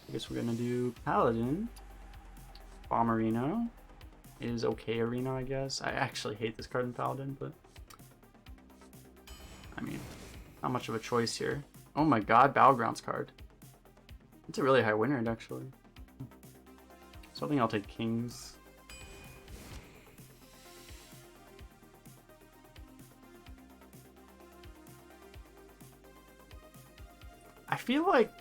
I guess we're gonna do Paladin. Bomb Arena is okay arena, I guess. I actually hate this card in Paladin, but I mean, not much of a choice here. Oh my god, Battlegrounds card. It's a really high win rate, actually. So I think I'll take Kings. I feel like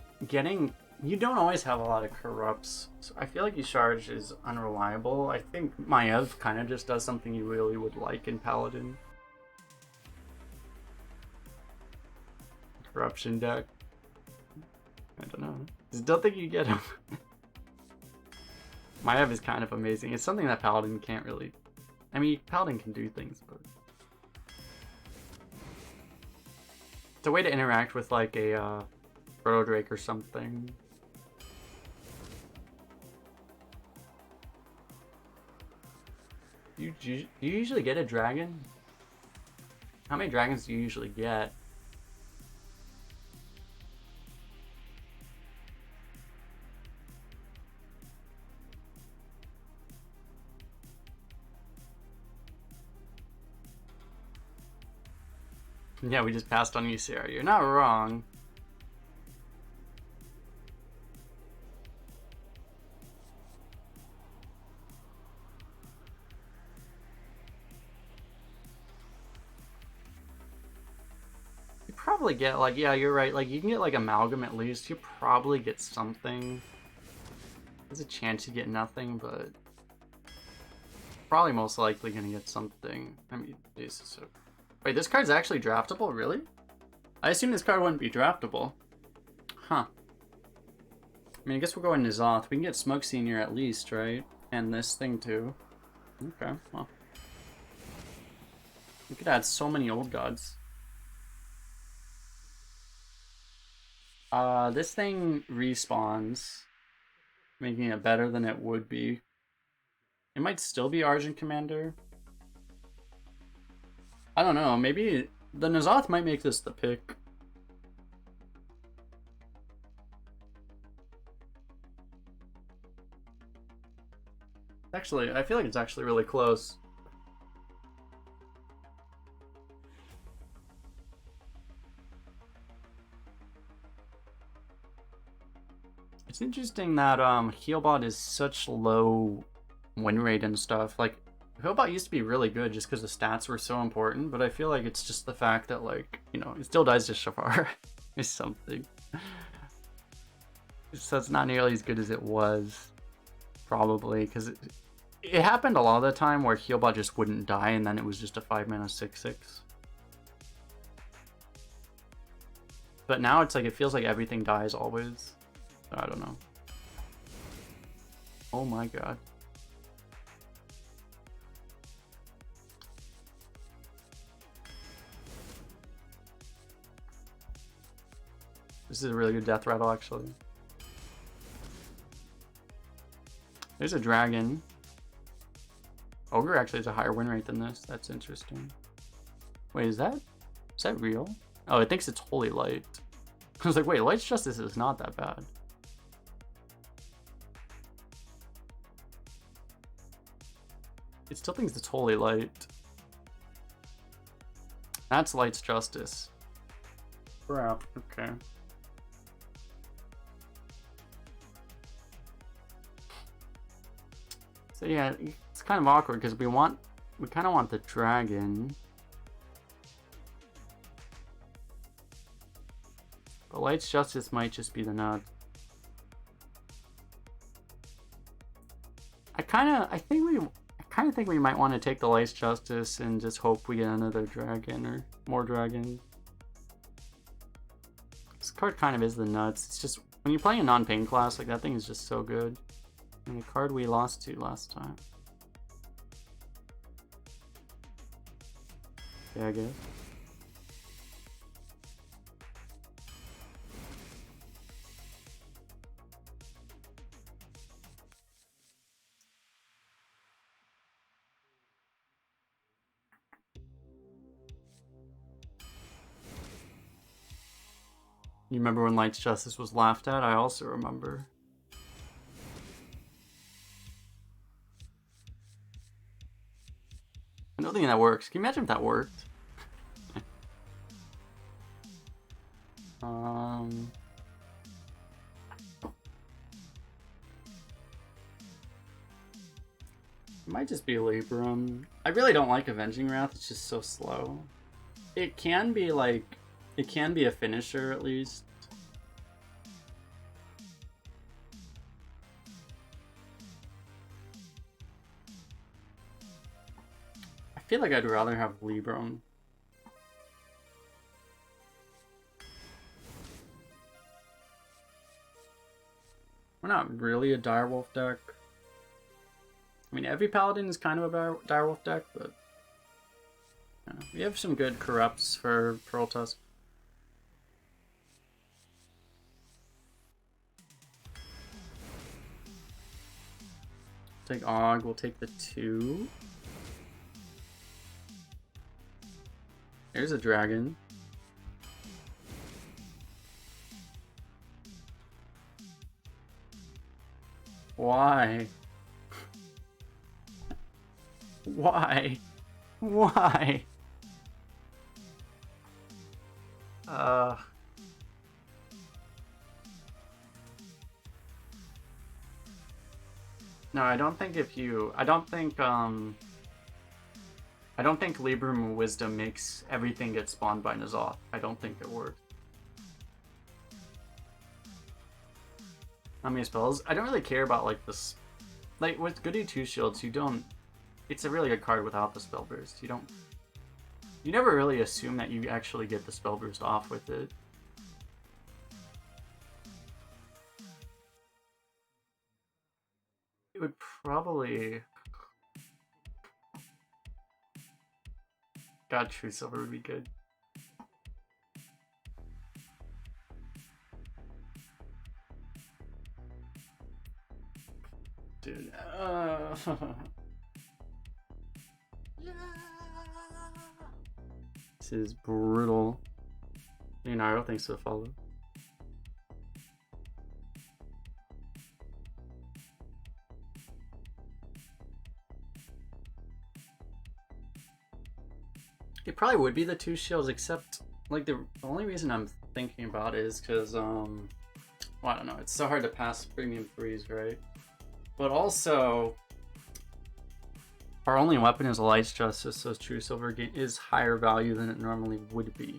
you don't always have a lot of corrupts. So I feel like Yisharge is unreliable. I think mai'ev kind of just does something you really would like in Paladin. Corruption deck. I don't know. Just don't think you get him. mai'ev is kind of amazing. It's something that Paladin can't really... I mean, Paladin can do things, but... It's a way to interact with like a Proto Drake or something. Do you usually get a dragon? How many dragons do you usually get? Yeah, we just passed on you, Sarah. You're not wrong. You probably get, like, yeah, you're right. Like, you can get, like, Amalgam at least. You probably get something. There's a chance you get nothing, but... Probably most likely gonna get something. I mean, Jesus. So... Wait, this card's actually draftable? Really? I assume this card wouldn't be draftable. Huh. I mean, I guess we're going to Zoth. We can get Smoke Senior at least, right? And this thing too. Okay, well. We could add so many old gods. This thing respawns, making it better than it would be. It might still be Argent Commander. I don't know, maybe the N'Zoth might make this the pick. Actually, I feel like it's actually really close. It's interesting that Healbot is such low win rate and stuff. Like, Healbot used to be really good just because the stats were so important, but I feel like it's just the fact that, like, you know, it still dies to Shafar is something. So it's not nearly as good as it was, probably, because it happened a lot of the time where Healbot just wouldn't die and then it was just a 5-mana 6/6. But now it's like, it feels like everything dies always. So I don't know. Oh my god. This is a really good death rattle, actually. There's a dragon. Ogre actually has a higher win rate than this. That's interesting. Wait, is that real? Oh, it thinks it's Holy Light. I was like, wait, Light's Justice is not that bad. It still thinks it's Holy Light. That's Light's Justice. Crap, okay. So yeah, it's kind of awkward because we kind of want the dragon. But Light's Justice might just be the nut. I kind of think we might want to take the Light's Justice and just hope we get another dragon or more dragons. This card kind of is the nuts. It's just when you're playing a non-pain class, like, that thing is just so good. And the card we lost to last time. Yeah, I guess. You remember when Light's Justice was laughed at? I also remember. I don't think that works. Can you imagine if that worked? It might just be Libram. I really don't like Avenging Wrath, it's just so slow. It can be like, it can be a finisher at least. I feel like I'd rather have Libram. We're not really a Direwolf deck. I mean, every Paladin is kind of a Direwolf deck, but we have some good corrupts for Pearl Tusk. Take Og, we'll take the 2. There's a dragon. Why? Why? Why? No, I don't think if you... I don't think Libram Wisdom makes everything get spawned by N'Zoth. I don't think it works. How many spells? I don't really care about, like, this... Like, with Goody Two Shields, you don't... It's a really good card without the spell burst. You don't... You never really assume that you actually get the spell burst off with it. It would probably... God, True Silver would be good. Dude, This is brutal. Leonardo, thanks for the follow. It probably would be the 2 shields, except like the only reason I'm thinking about it is because well, I don't know, it's so hard to pass premium 3s, right? But also, our only weapon is a Light's Justice, so True Silver is higher value than it normally would be.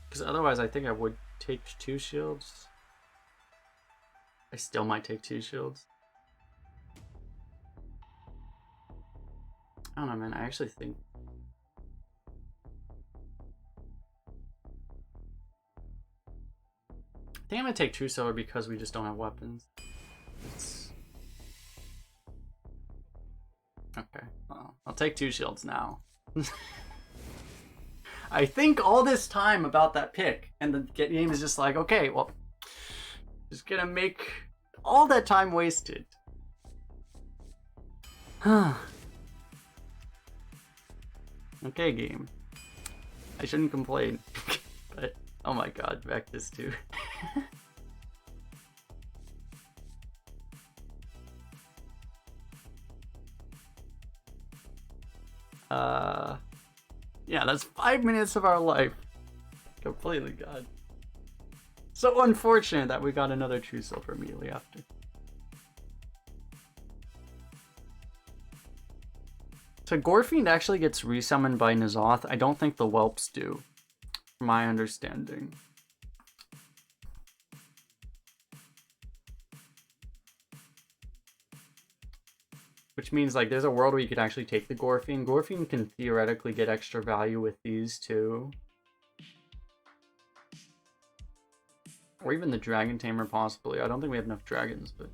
Because otherwise, I think I would take 2 shields. I still might take 2 shields. I don't know, man. I actually think... I think I'm gonna take True Silver because we just don't have weapons. Okay, well, I'll take 2 shields now. I think all this time about that pick, and the game is just like, okay, well, just gonna make all that time wasted. Okay, game. I shouldn't complain, but oh my god, Vectus too. Yeah, that's 5 minutes of our life. Completely gone. So unfortunate that we got another True Silver immediately after. So Gorefiend actually gets resummoned by N'Zoth. I don't think the Whelps do, from my understanding. Which means, like, there's a world where you could actually take the Gorefiend. Gorefiend can theoretically get extra value with these too. Or even the Dragon Tamer, possibly. I don't think we have enough dragons, but...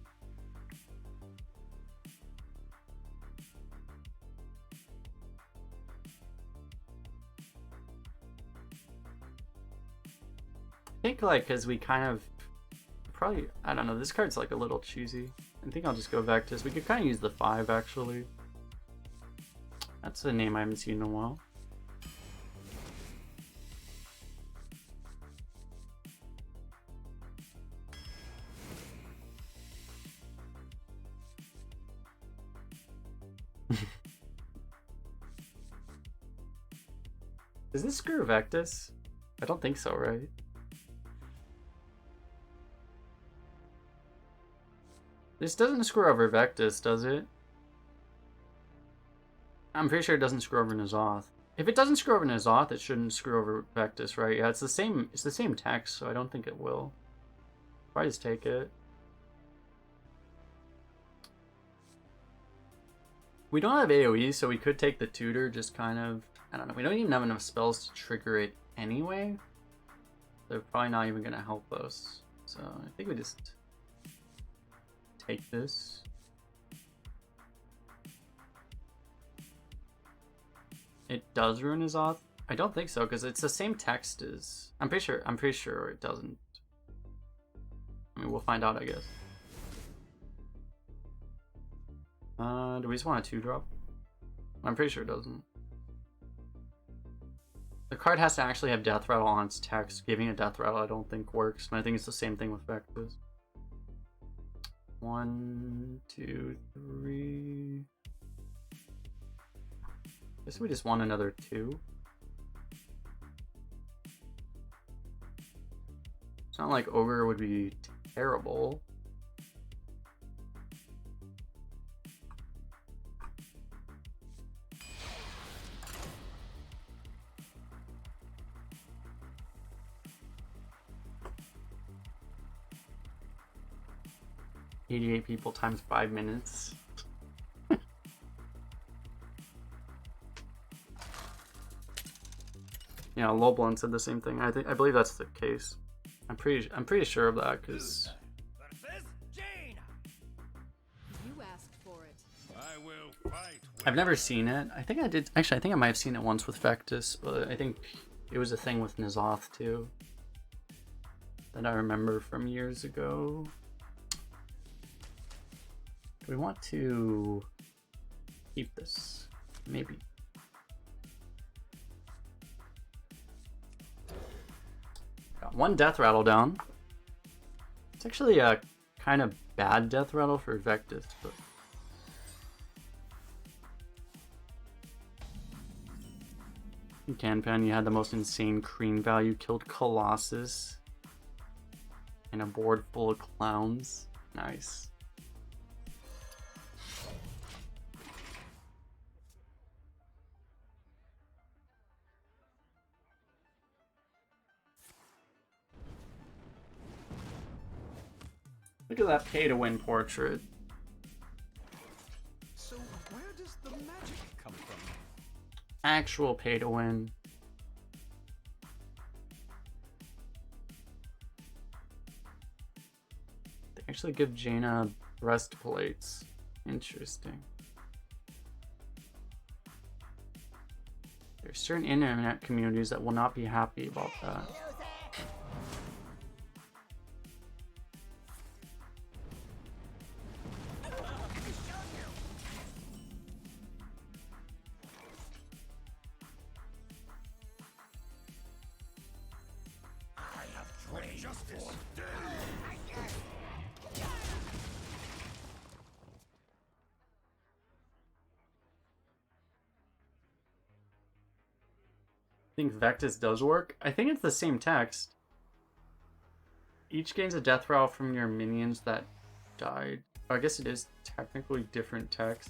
I think, like, because we kind of... Probably... I don't know, this card's, like, a little choosy. I think I'll just go Vectus. We could kind of use the 5, actually. That's a name I haven't seen in a while. Does this screw Vectis? I don't think so, right? This doesn't screw over Vectis, does it? I'm pretty sure it doesn't screw over N'Zoth. If it doesn't screw over N'Zoth, it shouldn't screw over Vectis, right? Yeah, it's the same text, so I don't think it will. Probably just take it. We don't have AoE, so we could take the tutor, just kind of... I don't know, we don't even have enough spells to trigger it anyway. They're probably not even going to help us. So I think we just take this. It does ruin his auth? I don't think so, because it's the same text as... I'm pretty sure it doesn't. I mean, we'll find out, I guess. Do we just want a 2-drop? I'm pretty sure it doesn't. The card has to actually have Death Rattle on its text. Giving a Death Rattle I don't think works, and I think it's the same thing with Vectis. 1, 2, 3... I guess we just want another 2. It's not like Ogre would be terrible. $88 people times 5 minutes. Yeah, Lowblunt said the same thing. I believe that's the case. I'm pretty sure of that because I've never seen it. I think I did. Actually, I think I might have seen it once with Vectis, but I think it was a thing with N'Zoth too that I remember from years ago. Do we want to keep this? Maybe. Got 1 Death Rattle down. It's actually a kind of bad Death Rattle for Vectis, but in Canpan, you had the most insane cream value, killed Colossus, and a board full of clowns. Nice. Look at that pay-to-win portrait. So where does the magic come from? Actual pay-to-win. They actually give Jaina breastplates. Interesting. There's certain internet communities that will not be happy about that. I think Vectis does work. I think it's the same text. Each gains a death rattle from your minions that died. Oh, I guess it is technically different text.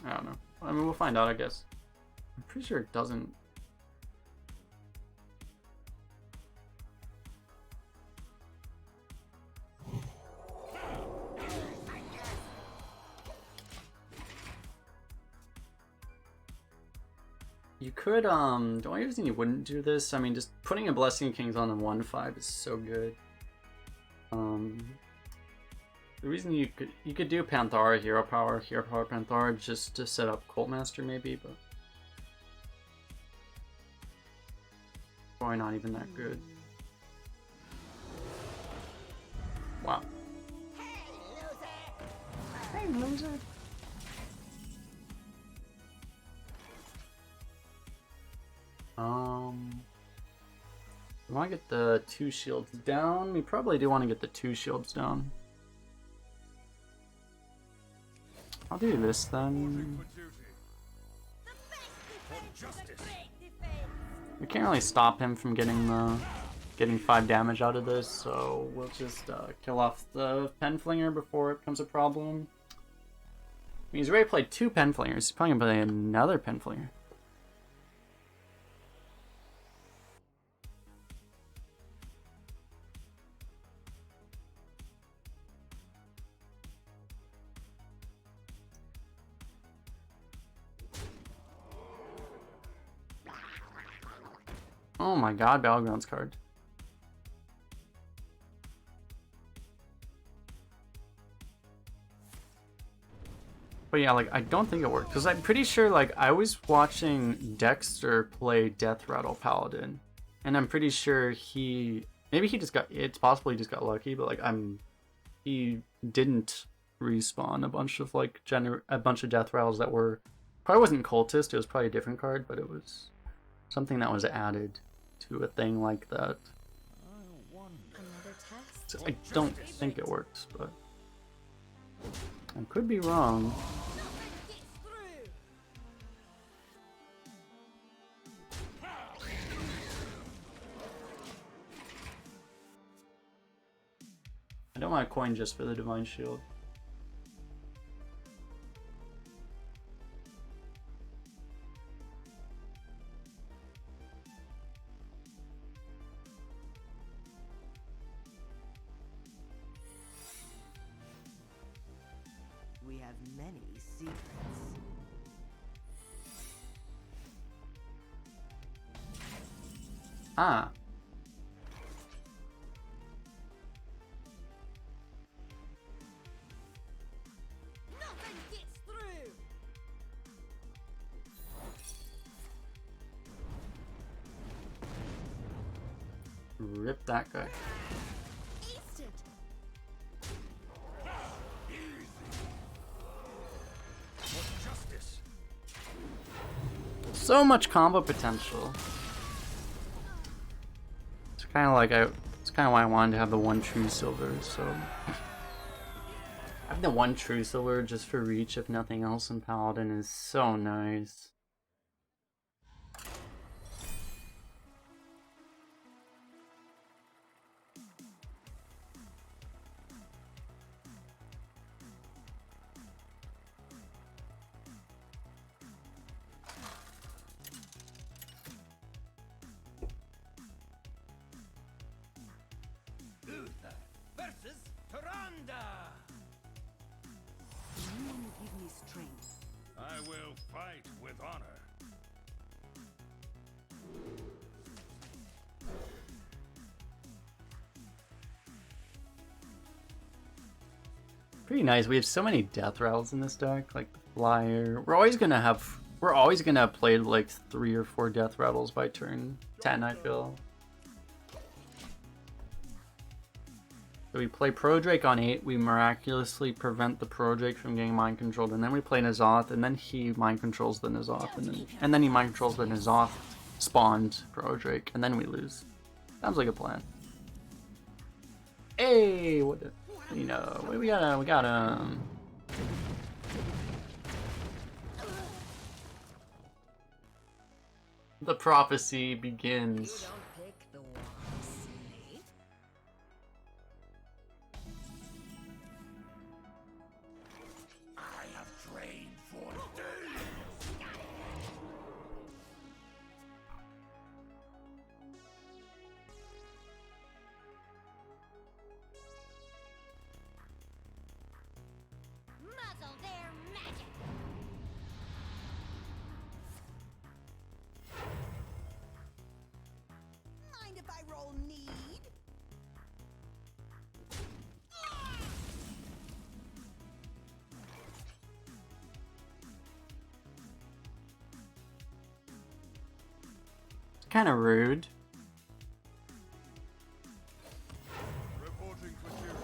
I don't know. I mean, we'll find out, I guess. I'm pretty sure it doesn't. You could, the only reason you wouldn't do this, I mean, just putting a Blessing of Kings on a 1/5 is so good. The reason you could do Panthara Hero Power Panthara just to set up Cult Master maybe, but probably not even that good. Wow. Hey, loser. We want to get the 2 shields down. We probably do want to get the 2 shields down. I'll do this then. We can't really stop him from getting 5 damage out of this, so we'll just kill off the Penflinger before it becomes a problem. I mean, he's already played 2 Penflingers. He's probably gonna play another Penflinger. Oh my god, Battlegrounds card. But yeah, like, I don't think it worked. Because I'm pretty sure, like, I was watching Dexter play Death Rattle Paladin. And I'm pretty sure maybe he just got, it's possible he just got lucky, but, like, he didn't respawn a bunch of, like, a bunch of Death Rattles that were, probably wasn't Cultist, it was probably a different card, but it was something that was added to a thing like that. So I don't think it works, but I could be wrong. I don't want a coin just for the Divine Shield. We have many secrets. Ah. Nothing gets through. Rip that guy. Aced it. So much combo potential. It's kind of like it's kind of why I wanted to have the 1 true silver. So having the 1 true silver just for reach, if nothing else, in Paladin is so nice. Versus Taranda. You give me strength. I will fight with honor. Pretty nice. We have so many death rattles in this deck, like the flyer. We're always gonna play like 3 or 4 death rattles by turn 10, I feel. So we play Prodrake on 8, we miraculously prevent the Prodrake from getting mind controlled, and then we play N'Zoth, and then he mind controls the N'Zoth, and then he mind controls the N'Zoth spawned Prodrake, and then we lose. Sounds like a plan. Hey, what the, you know, we got The prophecy begins. You don't pick the one, silly. I have trained for days. Muzzle their magic. Mind if I roll need? It's kind of rude. Reporting for duty.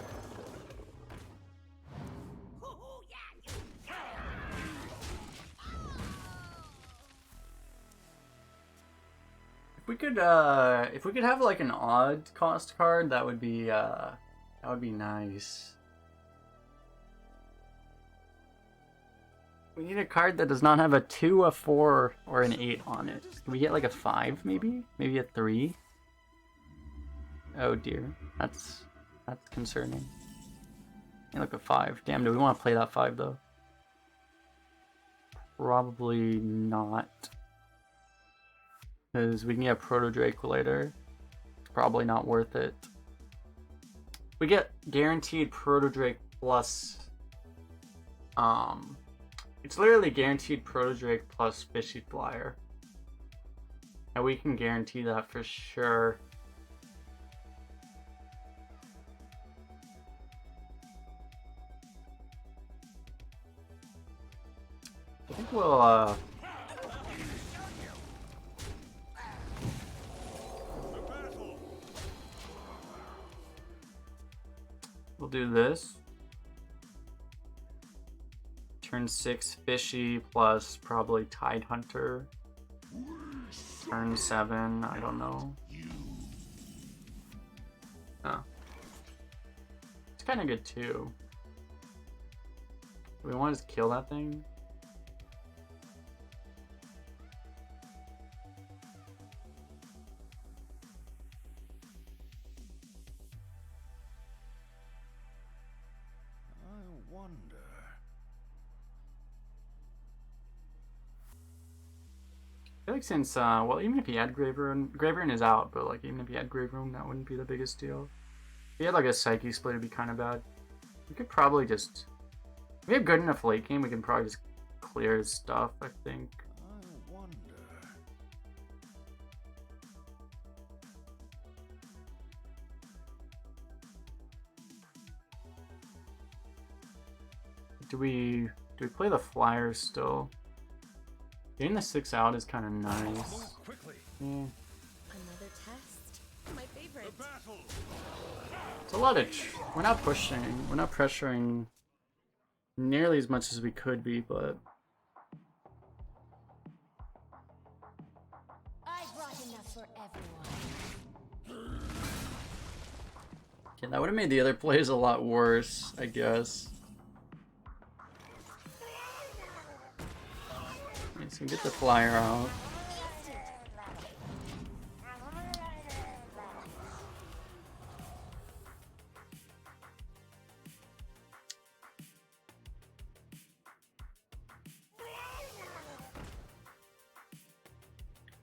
Oh yeah, you If we could have like an odd cost card, that would be nice. We need a card that does not have a 2, a 4, or an 8 on it. Can we get like a 5 maybe? Maybe a 3? Oh dear. That's concerning. Yeah, like a 5. Damn, do we want to play that 5 though? Probably not. Because we can get Proto Drake later. It's probably not worth it. We get guaranteed Proto Drake plus it's literally guaranteed Proto Drake plus Fishy Flyer. And we can guarantee that for sure. I think we'll we'll do this. Turn 6 Fishy plus probably Tide Hunter. Turn 7, I don't know. Oh. It's kind of good too. Do we want to just kill that thing? I wonder. I feel like since, well, even if he had Graveruin is out, but like even if he had Graveruin, that wouldn't be the biggest deal. If he had like a Psyche split, it'd be kind of bad. We could probably just, if we have good enough late game, we can probably just clear his stuff, I think. I wonder. Do we play the Flyers still? Getting the 6 out is kind of nice. Move quickly. Yeah. Another test. My favorite. The battle. It's a lot of. We're not pushing. We're not pressuring nearly as much as we could be, but. I brought enough for everyone. Yeah, that would have made the other plays a lot worse, I guess. Okay, so get the Flyer out.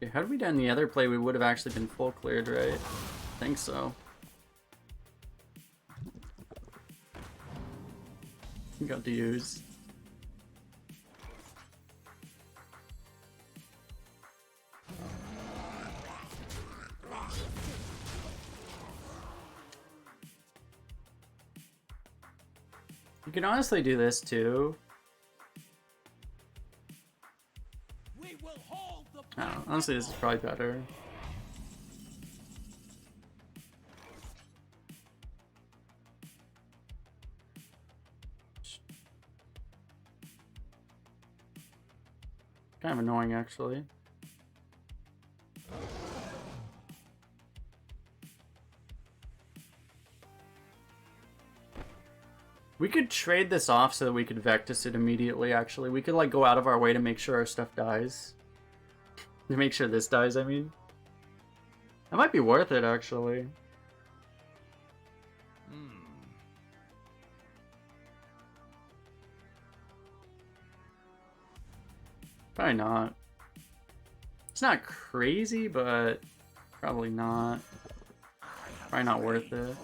Okay, had we done the other play, we would have actually been full cleared, right? I think so. Got to use. You can honestly do this too. We will hold the I don't know, honestly, this is probably better. Kind of annoying, actually. We could trade this off so that we could Vectus it immediately, actually. We could, like, go out of our way to make sure our stuff dies. To make sure this dies, I mean. That might be worth it, actually. Probably not. It's not crazy, but probably not. Probably not worth it.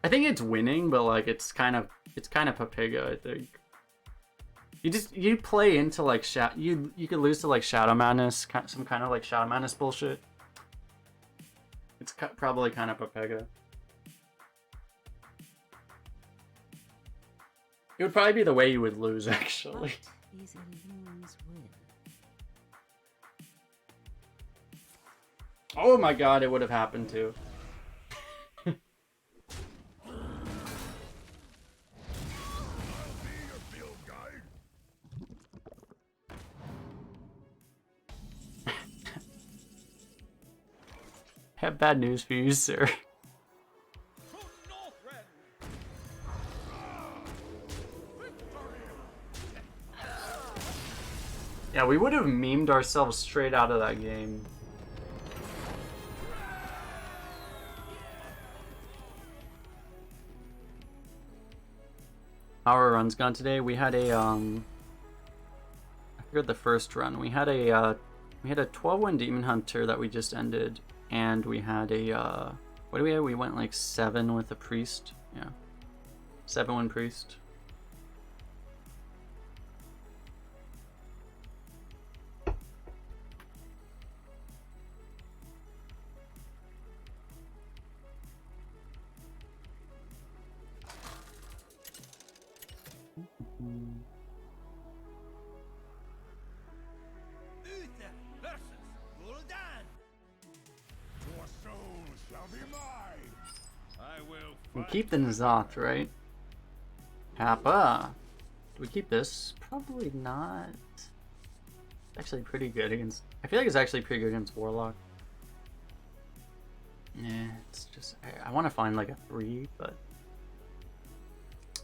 I think it's winning, but like it's kind of Papiga, I think. You play into like you could lose to like Shadow Madness, some kind of like Shadow Madness bullshit. It's probably kind of Papiga. It would probably be the way you would lose, actually. These illusions win. Oh my god, it would have happened too. I have bad news for you, sir. Yeah, we would have memed ourselves straight out of that game. How our run's gone today? We had a I forgot the first run. We had a 12-win Demon Hunter that we just ended, and we had a what do we have? We went like 7 with a priest. Yeah, 7-win priest. Uther versus Gul'dan. Your soul shall be mine. I will We fight. keep the N'Zoth, right? Kappa. Do we keep this? Probably not. It's actually pretty good against. I feel like it's actually pretty good against Warlock. Yeah, it's just. I want to find like a 3, but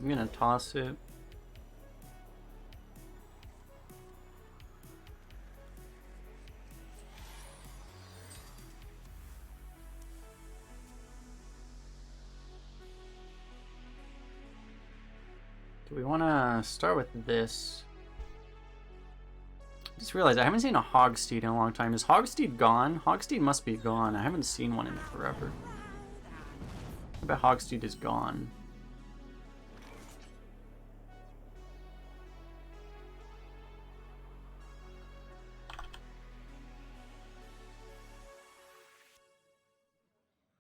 I'm gonna toss it. Do we want to start with this? I just realized I haven't seen a Hogsteed in a long time. Is Hogsteed gone? Hogsteed must be gone. I haven't seen one in forever. I bet Hogsteed is gone.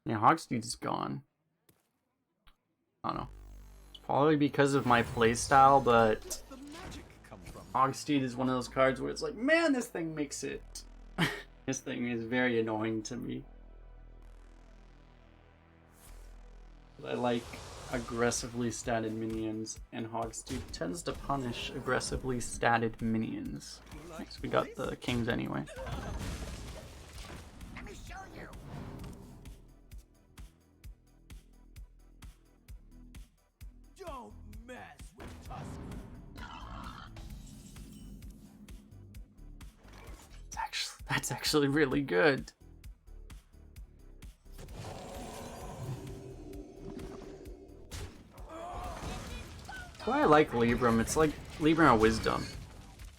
Yeah, Hogsteed is gone. I don't know. Probably because of my playstyle, but The magic come from. Hogsteed is one of those cards where it's like, man, this thing makes it. This thing is very annoying to me. I like aggressively statted minions, and Hogsteed tends to punish aggressively statted minions. So we got the kings anyway. Let me show you. Don't mess with Tusk. That's actually really good. That's why I like Libram. It's like Libram of Wisdom.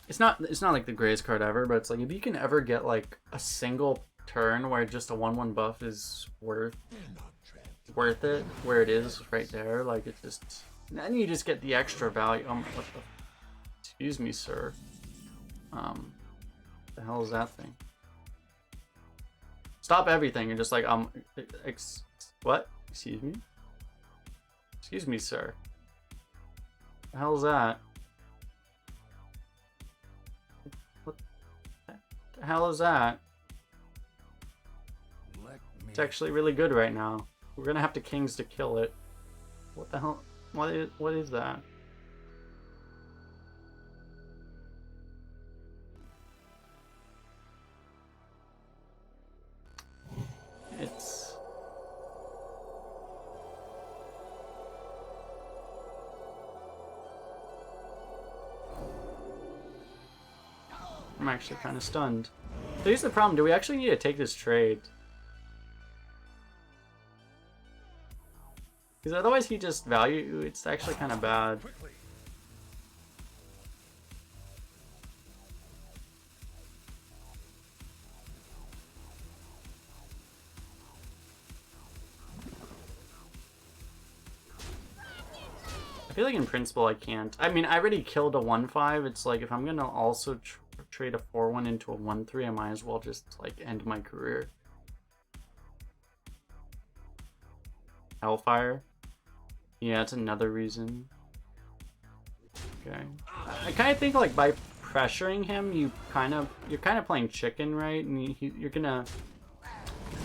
It's not like the greatest card ever, but it's like if you can ever get like a single turn where just a 1/1 buff is worth it, where it is right there, like it just, then you just get the extra value. What the? Excuse me, sir. The hell is that thing? Stop everything and just like what? Excuse me? Excuse me, sir. The hell is that? What the hell is that? Let me. It's actually really good right now. We're gonna have to kings to kill it. What the hell? What is that? It's... I'm actually kind of stunned. So here's the problem. Do we actually need to take this trade? Because otherwise he just value... It's actually kind of bad. Quickly. I feel like in principle I can't. I mean, I already killed a 1/5. It's like if I'm gonna also trade a 4/1 into a 1/3, I might as well just like end my career. Hellfire. Yeah, that's another reason. Okay. I kind of think like by pressuring him, you're kind of playing chicken, right? And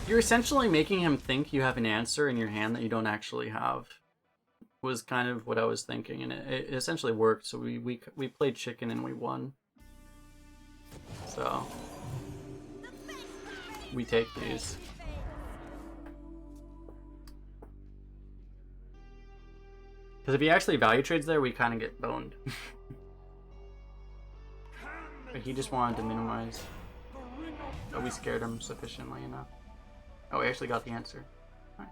you're essentially making him think you have an answer in your hand that you don't actually have. Was kind of what I was thinking, and it essentially worked. So we played chicken and we won. So we take these. Because if he actually value trades there, we kind of get boned. But he just wanted to minimize. But we scared him sufficiently enough. Oh, we actually got the answer. Nice.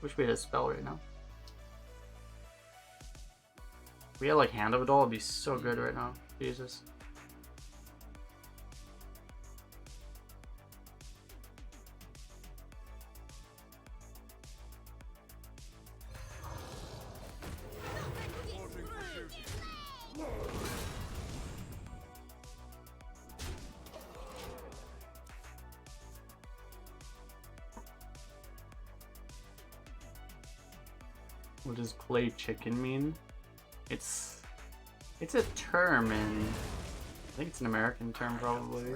Wish we had a spell right now. If we had like Hand of It All, it'd be so good right now. Jesus. What does play chicken mean? It's a term in, I think it's an American term probably.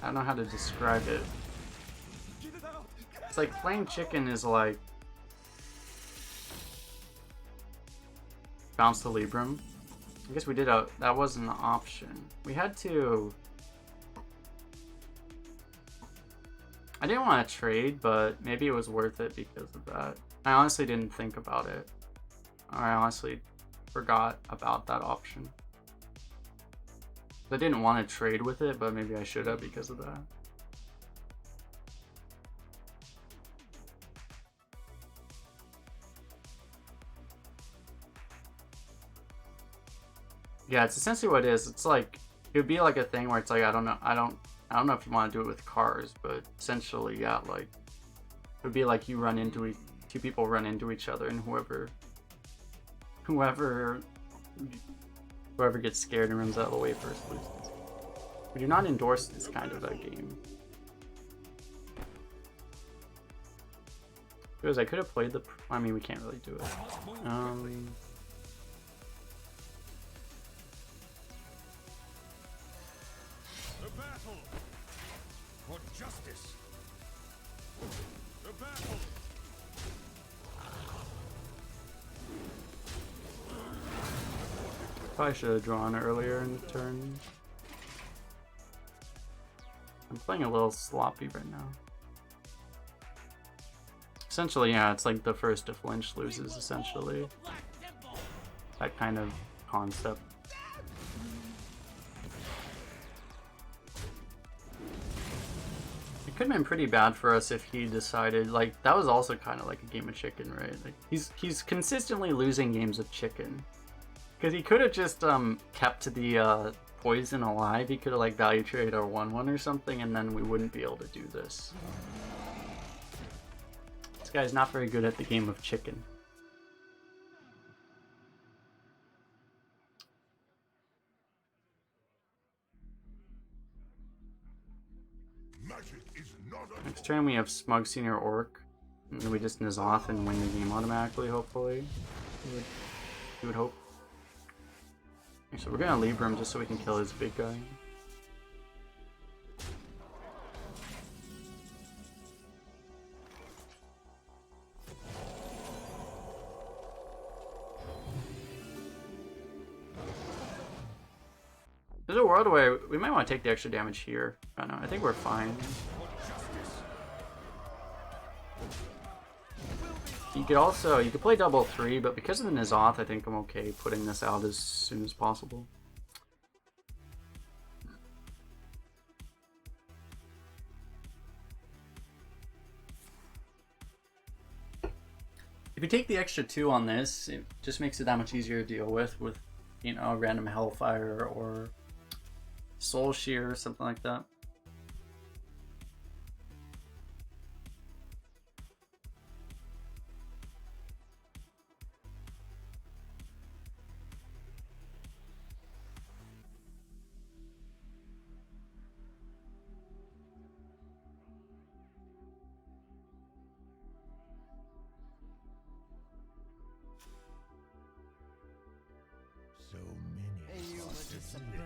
I don't know how to describe it. It's like playing chicken is like bounce the Libram. I guess we did that wasn't an option. We had to. I didn't want to trade, but maybe it was worth it because of that. I honestly didn't think about it. I honestly forgot about that option. I didn't want to trade with it, but maybe I should have because of that. Yeah, it's essentially what it is. It's like, it would be like a thing where it's like, I don't know if you want to do it with cars, but essentially, yeah, like, it would be like you run into two people run into each other, and whoever gets scared and runs out of the way first loses. We do not endorse this kind of a game. Because I could have played the. I mean, we can't really do it. The battle for justice. The battle. Probably should have drawn earlier in the turn. I'm playing a little sloppy right now. Essentially, yeah, it's like the first to flinch loses, essentially. That kind of concept. It could have been pretty bad for us if he decided, like, that was also kind of like a game of chicken, right? Like, he's consistently losing games of chicken. Because he could have just kept the poison alive. He could have like value traded our 1/1 or something, and then we wouldn't be able to do this. This guy's not very good at the game of chicken. Next turn we have Smug Senior Orc, and then we just N'Zoth and win the game automatically, hopefully. You would hope. So we're gonna leave him just so we can kill his big guy. There's a world where we might want to take the extra damage here. I don't know, I think we're fine. You could play double 3, but because of the N'Zoth, I think I'm okay putting this out as soon as possible. If you take the extra 2 on this, it just makes it that much easier to deal with, you know, random Hellfire or Soul Shear or something like that. So many possibilities.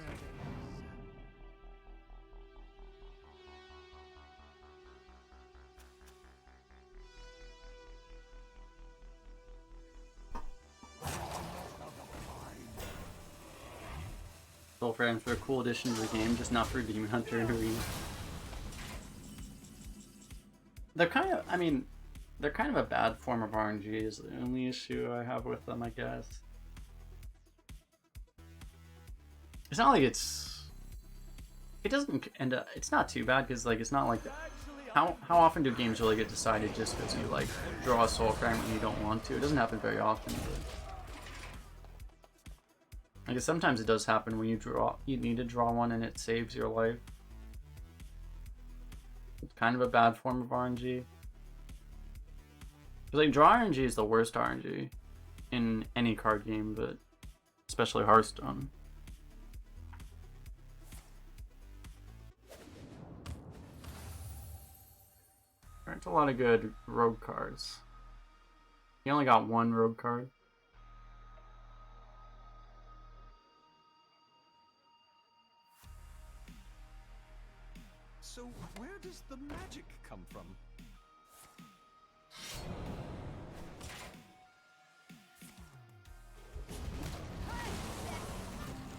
Soul Fragments for a cool addition to the game, just not for Demon Hunter and Arena. They're kind of, I mean, they're kind of a bad form of RNG is the only issue I have with them, I guess. It's not like it doesn't end up, it's not too bad because like it's not like how often do games really get decided just because you like draw a soul fragment when you don't want to? It doesn't happen very often, but I guess sometimes it does happen when you need to draw one and it saves your life. It's kind of a bad form of RNG. Like draw RNG is the worst RNG in any card game, but especially Hearthstone. It's a lot of good rogue cards. You only got one rogue card. So where does the magic come from?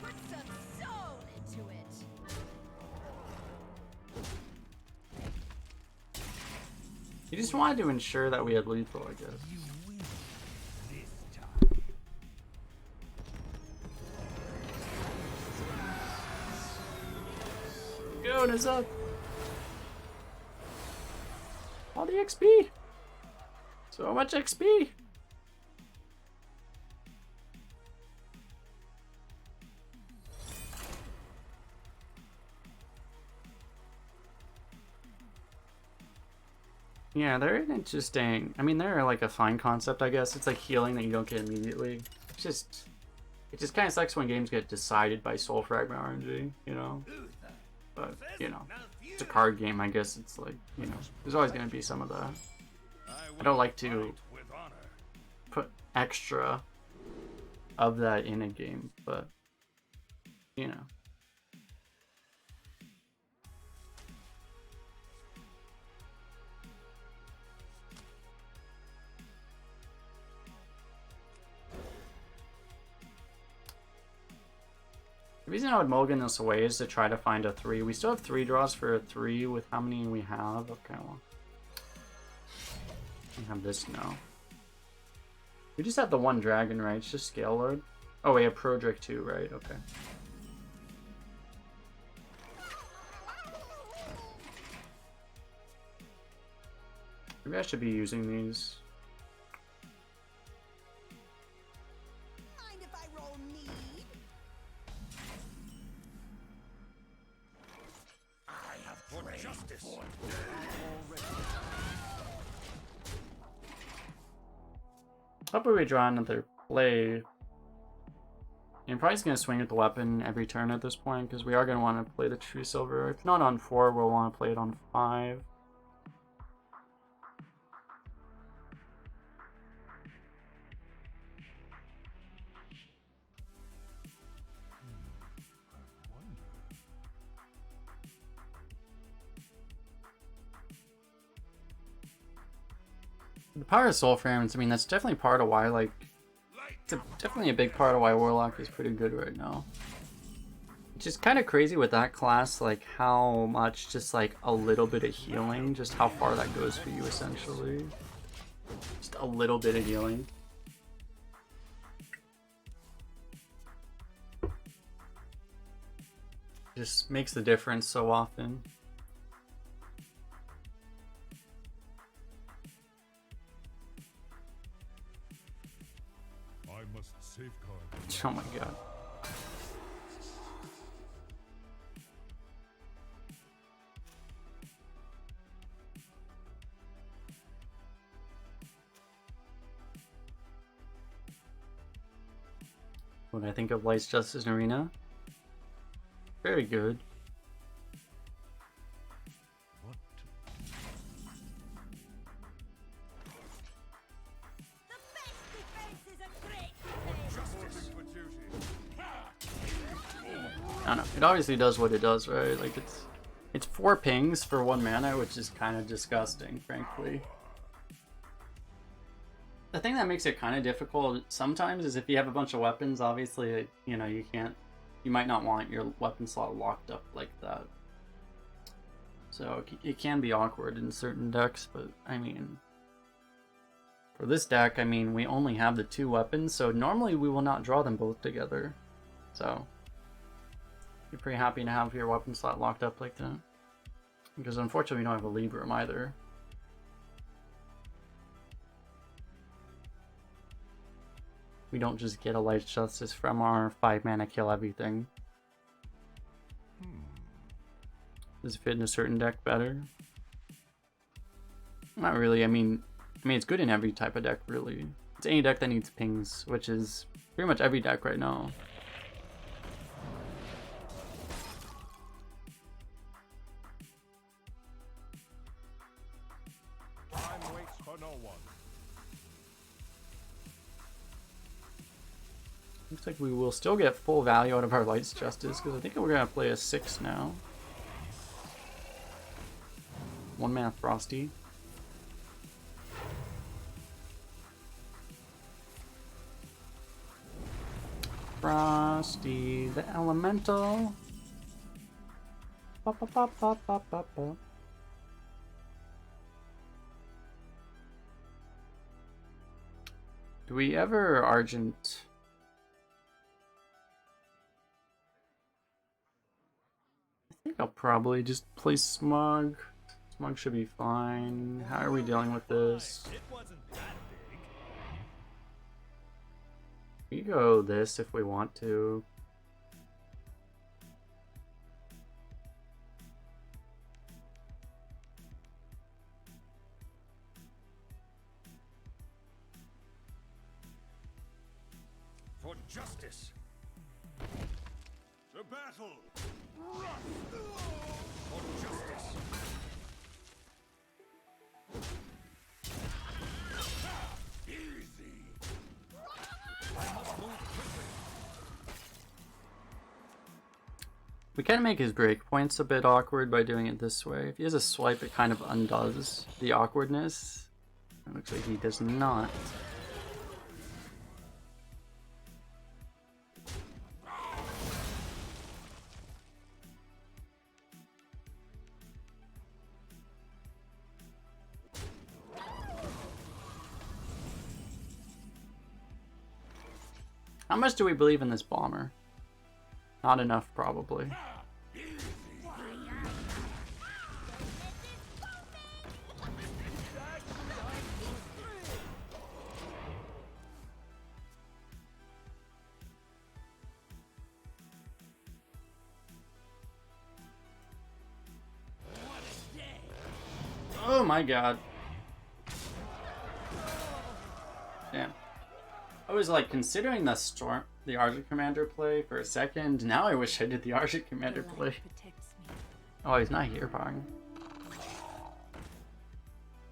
Put some soul into it. You just wanted to ensure that we had lethal, I guess. You win this time. Going is up. All the XP. So much XP. Yeah, they're interesting. I mean, they're like a fine concept, I guess. It's like healing that you don't get immediately. It just kind of sucks when games get decided by soul fragment RNG, you know? But, you know, it's a card game, I guess. It's like, you know, there's always going to be some of that. I don't like to put extra of that in a game, but, you know. The reason I would mulligan this away is to try to find a 3. We still have 3 draws for a 3 with how many we have. Okay, well. We have this now. We just have the one dragon, right? It's just Scale Lord. Oh, we have Prodric too, right? Okay. Maybe I should be using these. Mind if I roll need? I have for justice. Hopefully we draw another play. I'm probably just going to swing at the weapon every turn at this point, because we are going to want to play the True Silver. If not on 4, we'll want to play it on 5. The power of soul fragments, I mean, that's definitely part of why, like, it's definitely a big part of why Warlock is pretty good right now. Which is kind of crazy with that class, like, how much just, like, a little bit of healing, just how far that goes for you, essentially. Just a little bit of healing. Just makes the difference so often. I must safeguard. Oh my god. When I think of Light's Justice Arena, very good. What? The best defense is a great Justice for duty. I don't know. It obviously does what it does, right? Like it's 4 pings for 1 mana, which is kind of disgusting, frankly. The thing that makes it kind of difficult sometimes is if you have a bunch of weapons, obviously, you know, you might not want your weapon slot locked up like that. So it can be awkward in certain decks, but I mean, for this deck, I mean, we only have the 2 weapons, so normally we will not draw them both together. So you're pretty happy to have your weapon slot locked up like that. Because unfortunately we don't have a Libram either. We don't just get a Light Justice from our 5-mana kill everything. Does it fit in a certain deck better? Not really. I mean it's good in every type of deck, really. It's any deck that needs pings, which is pretty much every deck right now. Time waits for no one. Looks like we will still get full value out of our Light's Justice, because I think we're going to play a 6 now. 1-mana Frosty. Frosty the Elemental. Pop, pop, pop, pop, pop, pop, pop. Do we ever Argent? I think I'll probably just play Smug. Smug should be fine. How are we dealing with this? It wasn't that big. We go this if we want to. For justice. To battle. For justice. Easy. I must move quickly. We can make his breakpoints a bit awkward by doing it this way. If he has a swipe, it kind of undoes the awkwardness. It looks like he does not. How much do we believe in this bomber? Not enough, probably. Oh my god. Damn. I was like considering the Argent Commander play for a second. Now I wish I did the Argent Commander The light play. protects me. Oh, he's not hero powering.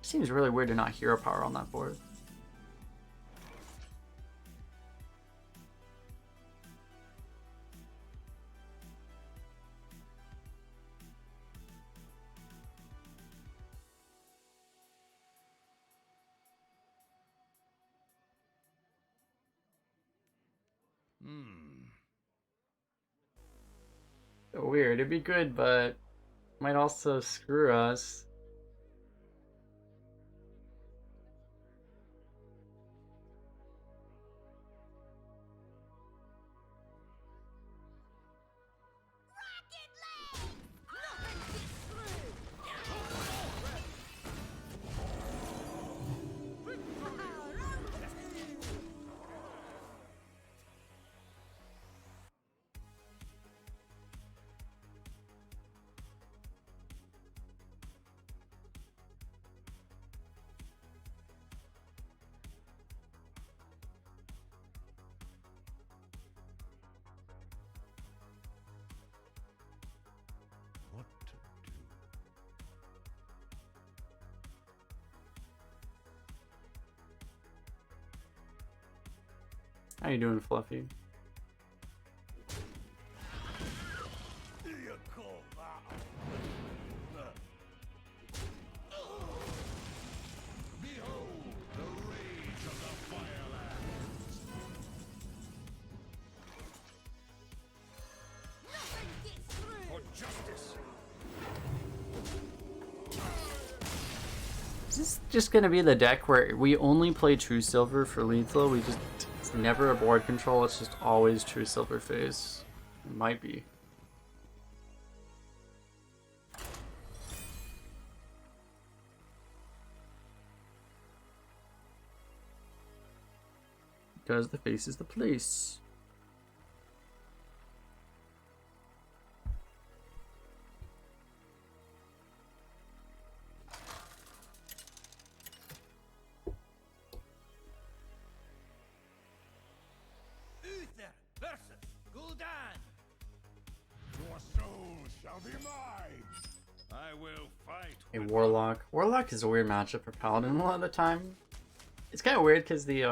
Seems really weird to not hero power on that board. So weird. It'd be good, but might also screw us. What to do? How you doing, Fluffy? You call that? Behold the rage of the Firelands. For justice. is just gonna be the deck where we only play True Silver for lethal. It's never a board control, it's just always True Silver phase. It might be. Because the face is the place. Uther versus Gul'dan. Your soul shall be mine. I will fight. A Warlock. Warlock is a weird matchup for Paladin a lot of the time. It's kind of weird because the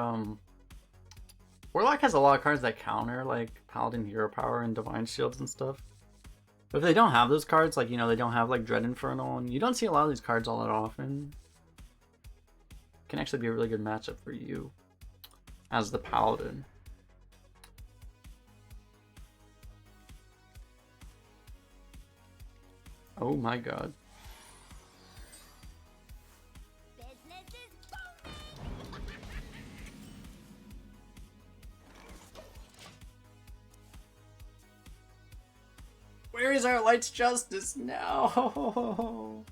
Warlock has a lot of cards that counter like Paladin Hero Power and Divine Shields and stuff. But if they don't have those cards, like, you know, they don't have like Dread Infernal, and you don't see a lot of these cards all that often, it can actually be a really good matchup for you as the Paladin. Oh my god. Business is booming. Where is our Light's Justice now?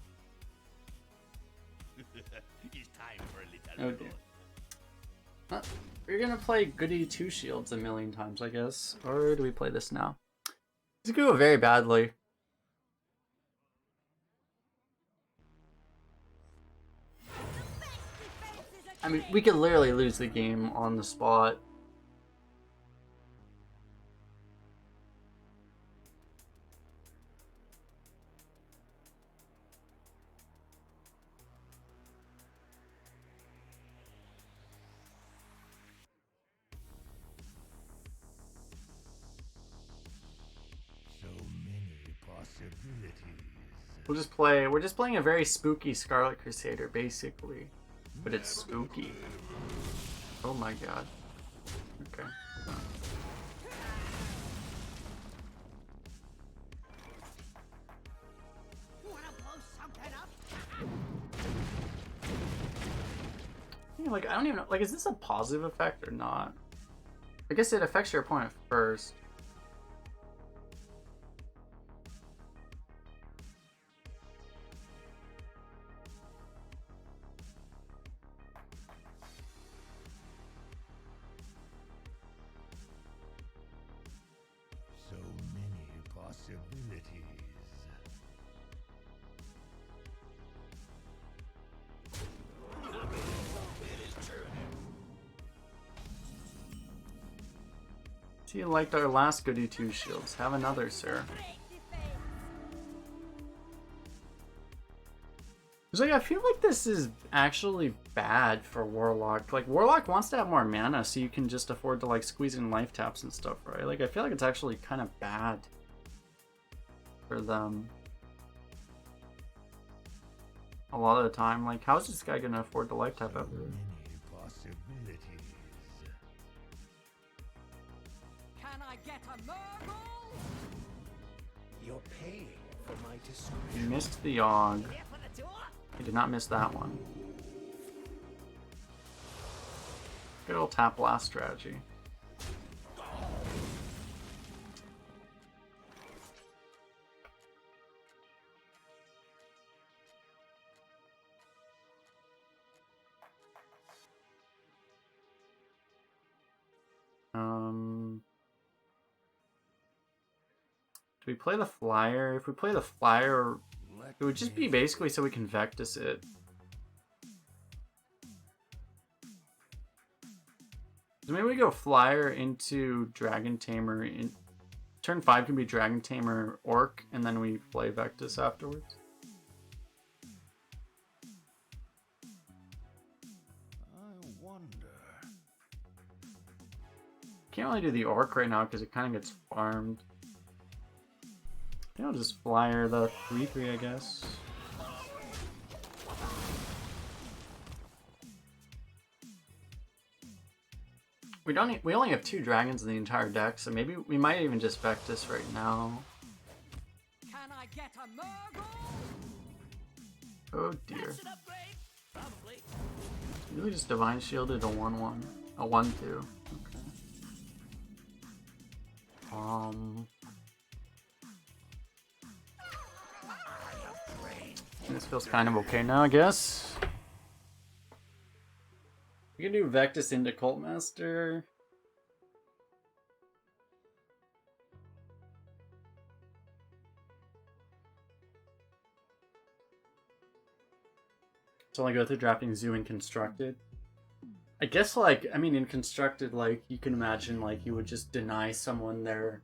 It's time for a little. Oh dear. We're gonna play Goody Two Shields a million times, I guess. Or do we play this now? This could go very badly. I mean, we could literally lose the game on the spot. So many possibilities. We're just playing a very spooky Scarlet Crusader, basically. But it's spooky. Oh my god. Okay. Wanna blow something up? Yeah, like, I don't even know. Like, is this a positive effect or not? I guess it affects your opponent first. So many possibilities. See, you liked our last Goody Two Shields. Have another, sir. It's like, I feel like this is actually bad for Warlock. Like, Warlock wants to have more mana so you can just afford to, like, squeeze in life taps and stuff, right? Like, I feel like it's actually kind of bad for them. A lot of the time. Like, how is this guy gonna afford the life tap So ever? many possibilities. Can I get a Murgle? You're paying for my discretion. He missed the Og. Here for the tour? He did not miss that one. Good old tap blast strategy. Do we play the flyer? If we play the flyer, it would just be basically so we can Vectus it. So maybe we go flyer into Dragon Tamer. In turn 5 can be Dragon Tamer Orc, and then we play Vectus afterwards. I wonder. Can't really do the Orc right now because it kind of gets farmed. I think I'll just flyer the 3/3, I guess. We only have 2 dragons in the entire deck, so maybe we might even just Vectus right now. Can I get a Murgle? Oh dear. That's an upgrade. Really just divine shielded a 1/1. A 1/2. Okay. This feels kind of okay now, I guess. We can do Vectis into Cultmaster. So I go through drafting Zoo and Constructed. I guess, like, I mean, in Constructed, like, you can imagine, like, you would just deny someone their...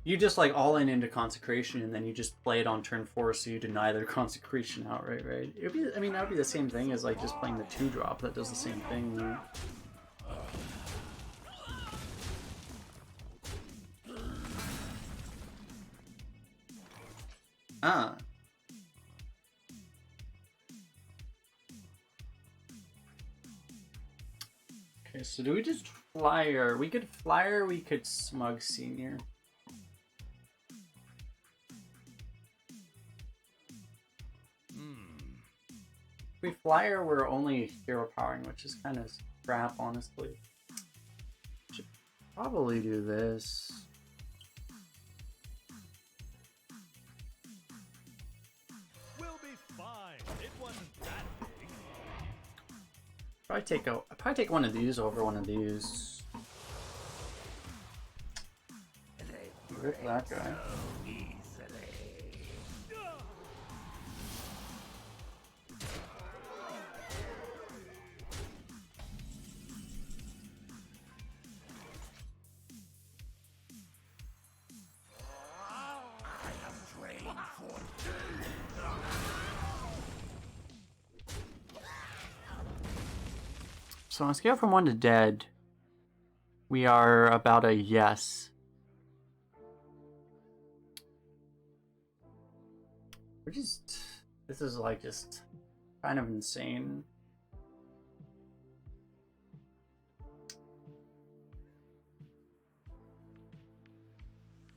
You just, like, all in into Consecration, and then you just play it on turn 4, so you deny their Consecration outright, right? It'd be, I mean, that would be the same thing as, like, just playing the 2-drop. That does the same thing, right? Ah. Okay, so do we just flyer? We could flyer, we could smug senior. If we flyer, we're only hero powering, which is kind of crap, honestly. Should probably do this. We'll be fine. It wasn't that big. I'd probably take one of these over one of these. Rip that guy. So on a scale from 1 to dead, we are about a yes. We're just... This is like just kind of insane.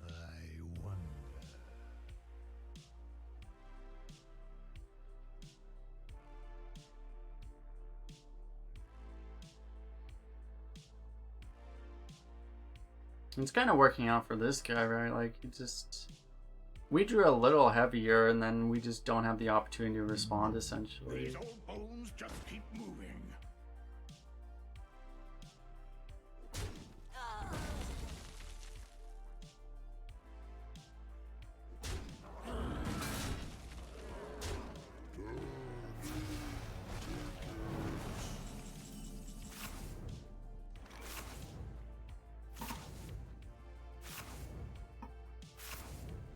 I wonder. It's kind of working out for this guy, right? Like, he just... We drew a little heavier, and then we just don't have the opportunity to respond, essentially. These old bones just keep moving.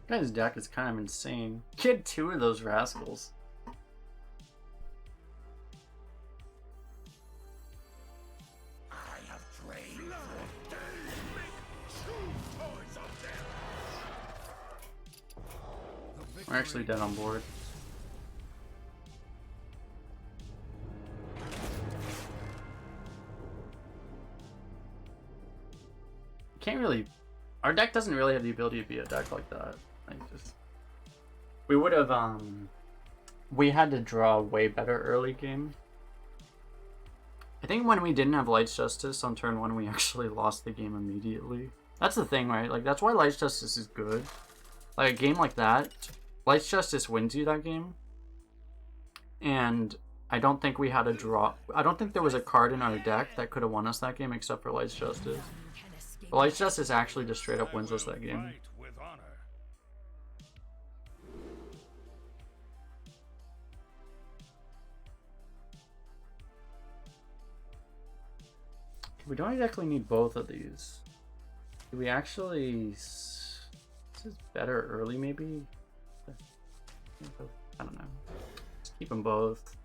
Guy's deck is kind of insane. Get 2 of those rascals. I have trained for days. True toys of death. We're actually dead on board. Can't really... Our deck doesn't really have the ability to be a deck like that. Like, just... We would have, we had to draw way better early game. I think when we didn't have Light's Justice on turn 1, we actually lost the game immediately. That's the thing, right? Like, that's why Light's Justice is good. Like, a game like that, Light's Justice wins you that game. And I don't think we had a draw. I don't think there was a card in our deck that could have won us that game except for Light's Justice. But Light's Justice actually just straight up wins us that game. Fight with honor. We don't exactly need both of these. Do we actually... This is better early, maybe? I don't know. Just keep them both.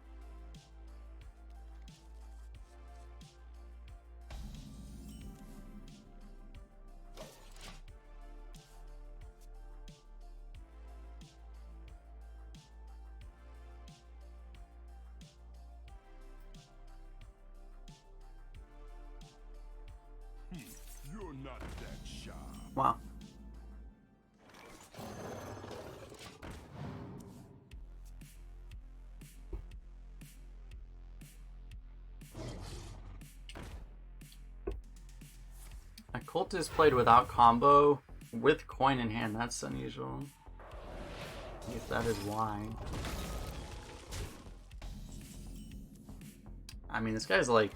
You're not that sharp. Wow. Cultist played without combo, with coin in hand. That's unusual. I guess that is why. I mean, this guy's like...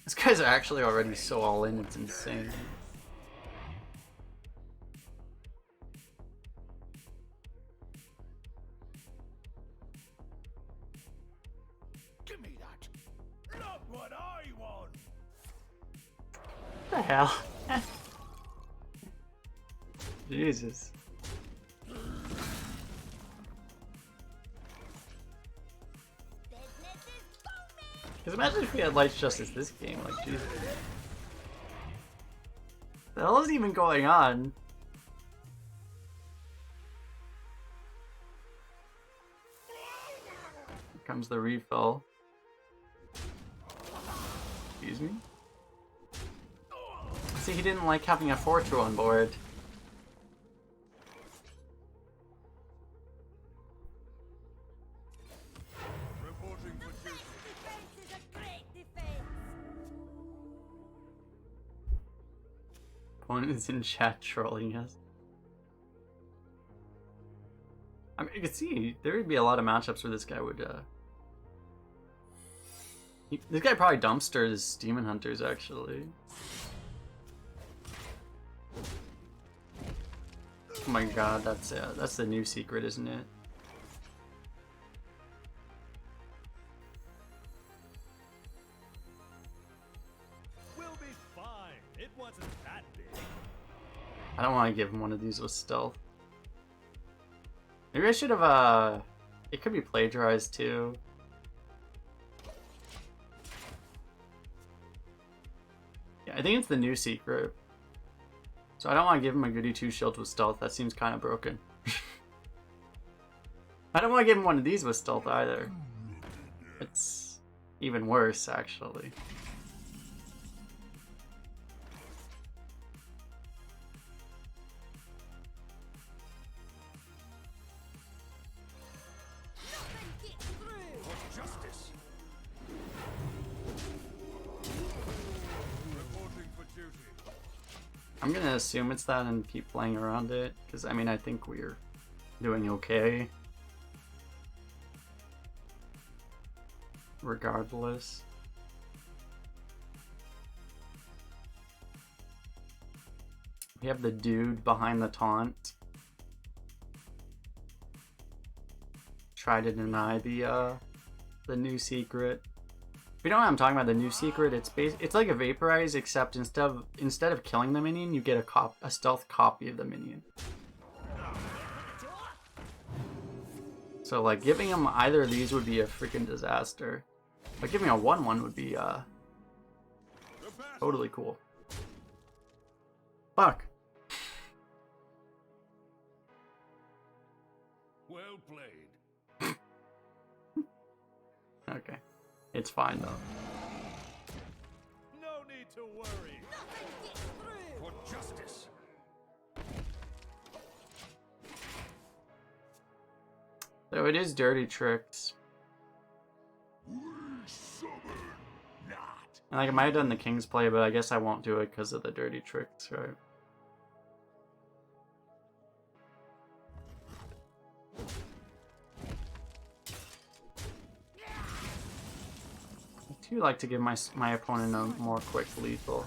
This guy's actually already so all in, it's insane. Give me that. Not what I want. What the hell? Jesus. Because imagine if we had Lights Justice this game, like, Jesus. The hell is even going on? Here comes the refill. Excuse me? See, he didn't like having a 4-2 on board. Opponent is in chat trolling us. I mean, you can see there would be a lot of matchups where this guy would. This guy probably dumpsters Demon Hunters actually. Oh my god, that's the new secret, isn't it? I don't want to give him one of these with stealth. Maybe I should have, it could be plagiarized too. Yeah, I think it's the new secret. So I don't want to give him a goody 2 shield with stealth, that seems kind of broken. I don't want to give him one of these with stealth either. It's even worse, actually. I'm gonna assume it's that and keep playing around it, because I mean I think we're doing okay. Regardless. We have the dude behind the taunt. Try to deny the new secret. If you know what I'm talking about, the new secret, it's like a vaporize, except instead of killing the minion, you get a stealth copy of the minion. So like giving him either of these would be a freaking disaster. But giving a 1/1 would be totally cool. Fuck. Well played. Okay. It's fine though. No need to worry. For justice. So it is dirty tricks. We summon not. And like I might have done the King's play, but I guess I won't do it because of the dirty tricks, right? I do like to give my opponent a more quick lethal.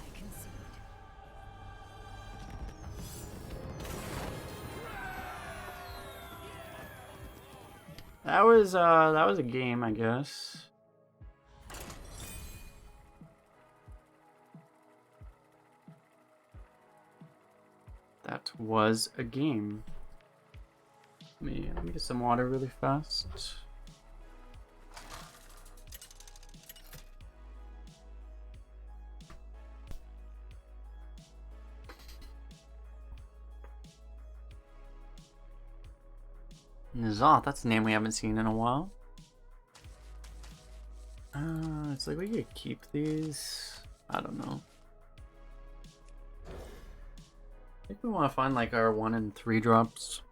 That was a game, I guess. That was a game. Let me get some water really fast. N'Zoth, that's a name we haven't seen in a while. It's like we could keep these. I don't know. I think we want to find like our 1 and 3 drops.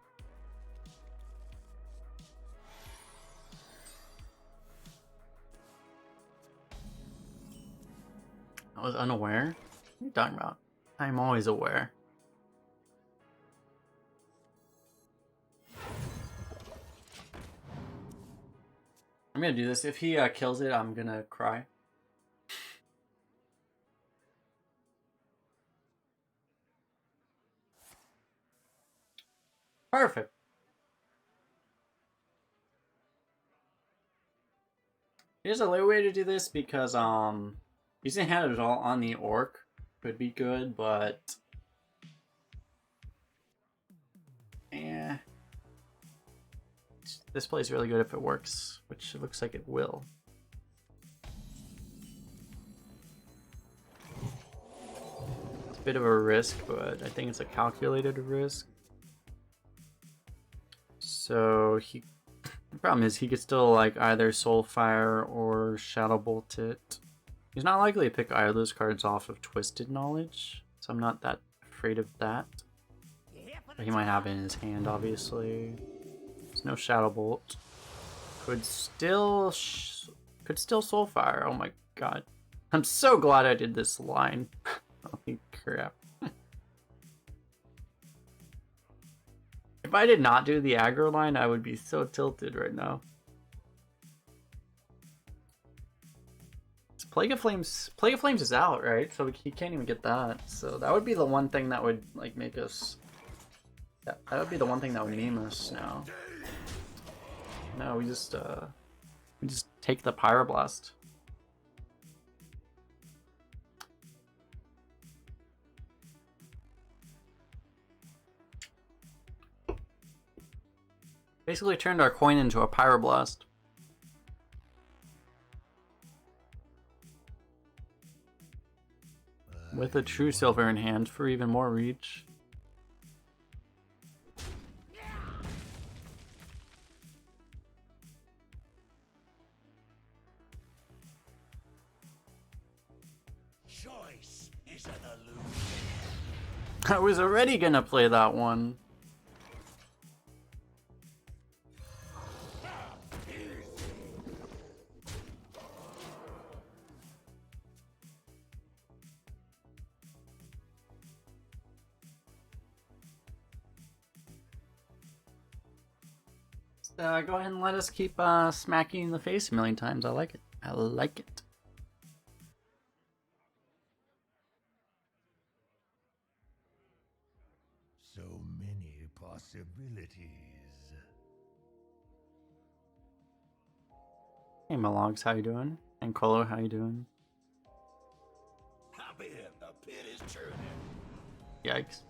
I was unaware. What are you talking about? I'm always aware. I'm gonna do this. If he kills it, I'm gonna cry. Perfect. Here's a way to do this because using hand it all on the orc could be good, but eh. This plays really good if it works, which it looks like it will. It's a bit of a risk, but I think it's a calculated risk. So the problem is he could still like either Soulfire or Shadow Bolt it. He's not likely to pick either of those cards off of Twisted Knowledge, so I'm not that afraid of that. But he might have it in his hand, obviously. There's no Shadow Bolt. Could still Soulfire. Oh my god. I'm so glad I did this line. Holy crap. If I did not do the aggro line, I would be so tilted right now. Plague of Flames is out, right? So he can't even get that. So that would be the one thing that would like make us. Yeah, that would be the one thing that would meme us now. No, we just take the Pyroblast. Basically turned our coin into a Pyroblast. With a true silver in hand for even more reach. Choice is an illusion. I was already gonna play that one. Go ahead and let us keep smacking you in the face a million times. I like it. I like it. So many possibilities. Hey Malogs, how you doing? And Colo, how you doing? Hop in, the pit is turning. Yikes.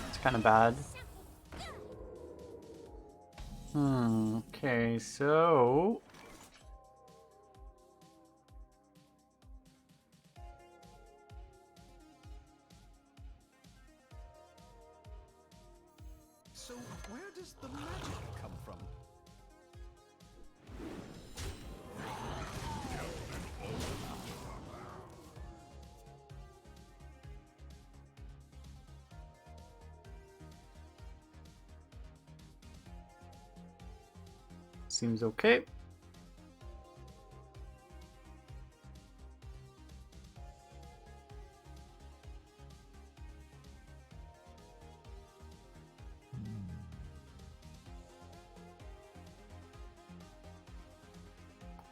It's kind of bad. Okay, so... So where does the magic come from? Seems okay.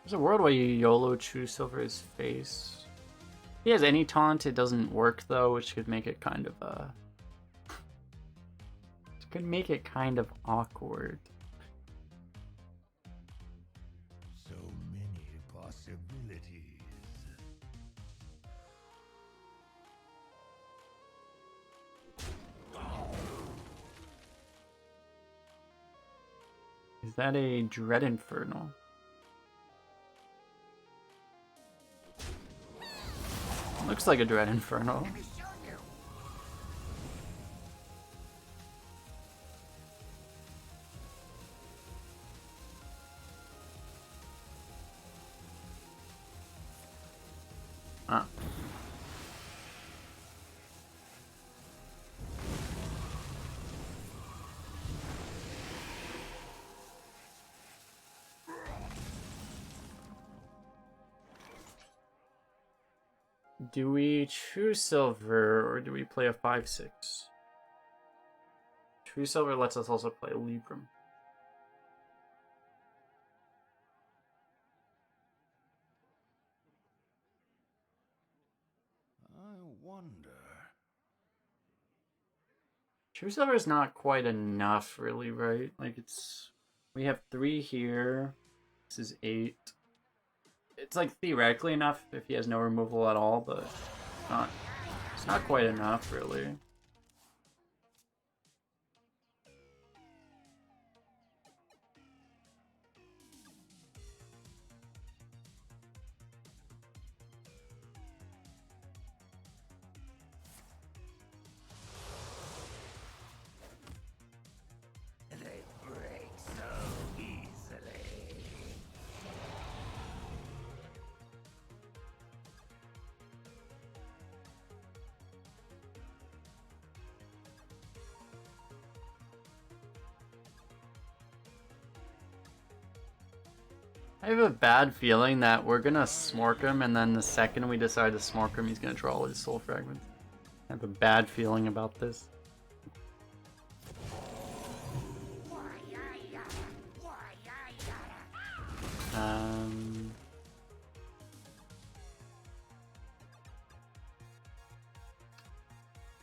There's a world where you YOLO True Silver's face. If he has any taunt, it doesn't work though, which could make it kind of it could make it kind of awkward. So many possibilities. Is that a Dread Infernal? Looks like a Dread Infernal. Ah. Do we choose silver or do we play a 5/6? True silver lets us also play Libram. I wonder. True silver is not quite enough, really, right? Like we have 3 here. This is 8. It's like theoretically enough if he has no removal at all, but it's not quite enough, really. They break so easily. I have a bad feeling that we're gonna smork him, and then the second we decide to smork him, he's gonna draw all his soul fragments. I have a bad feeling about this.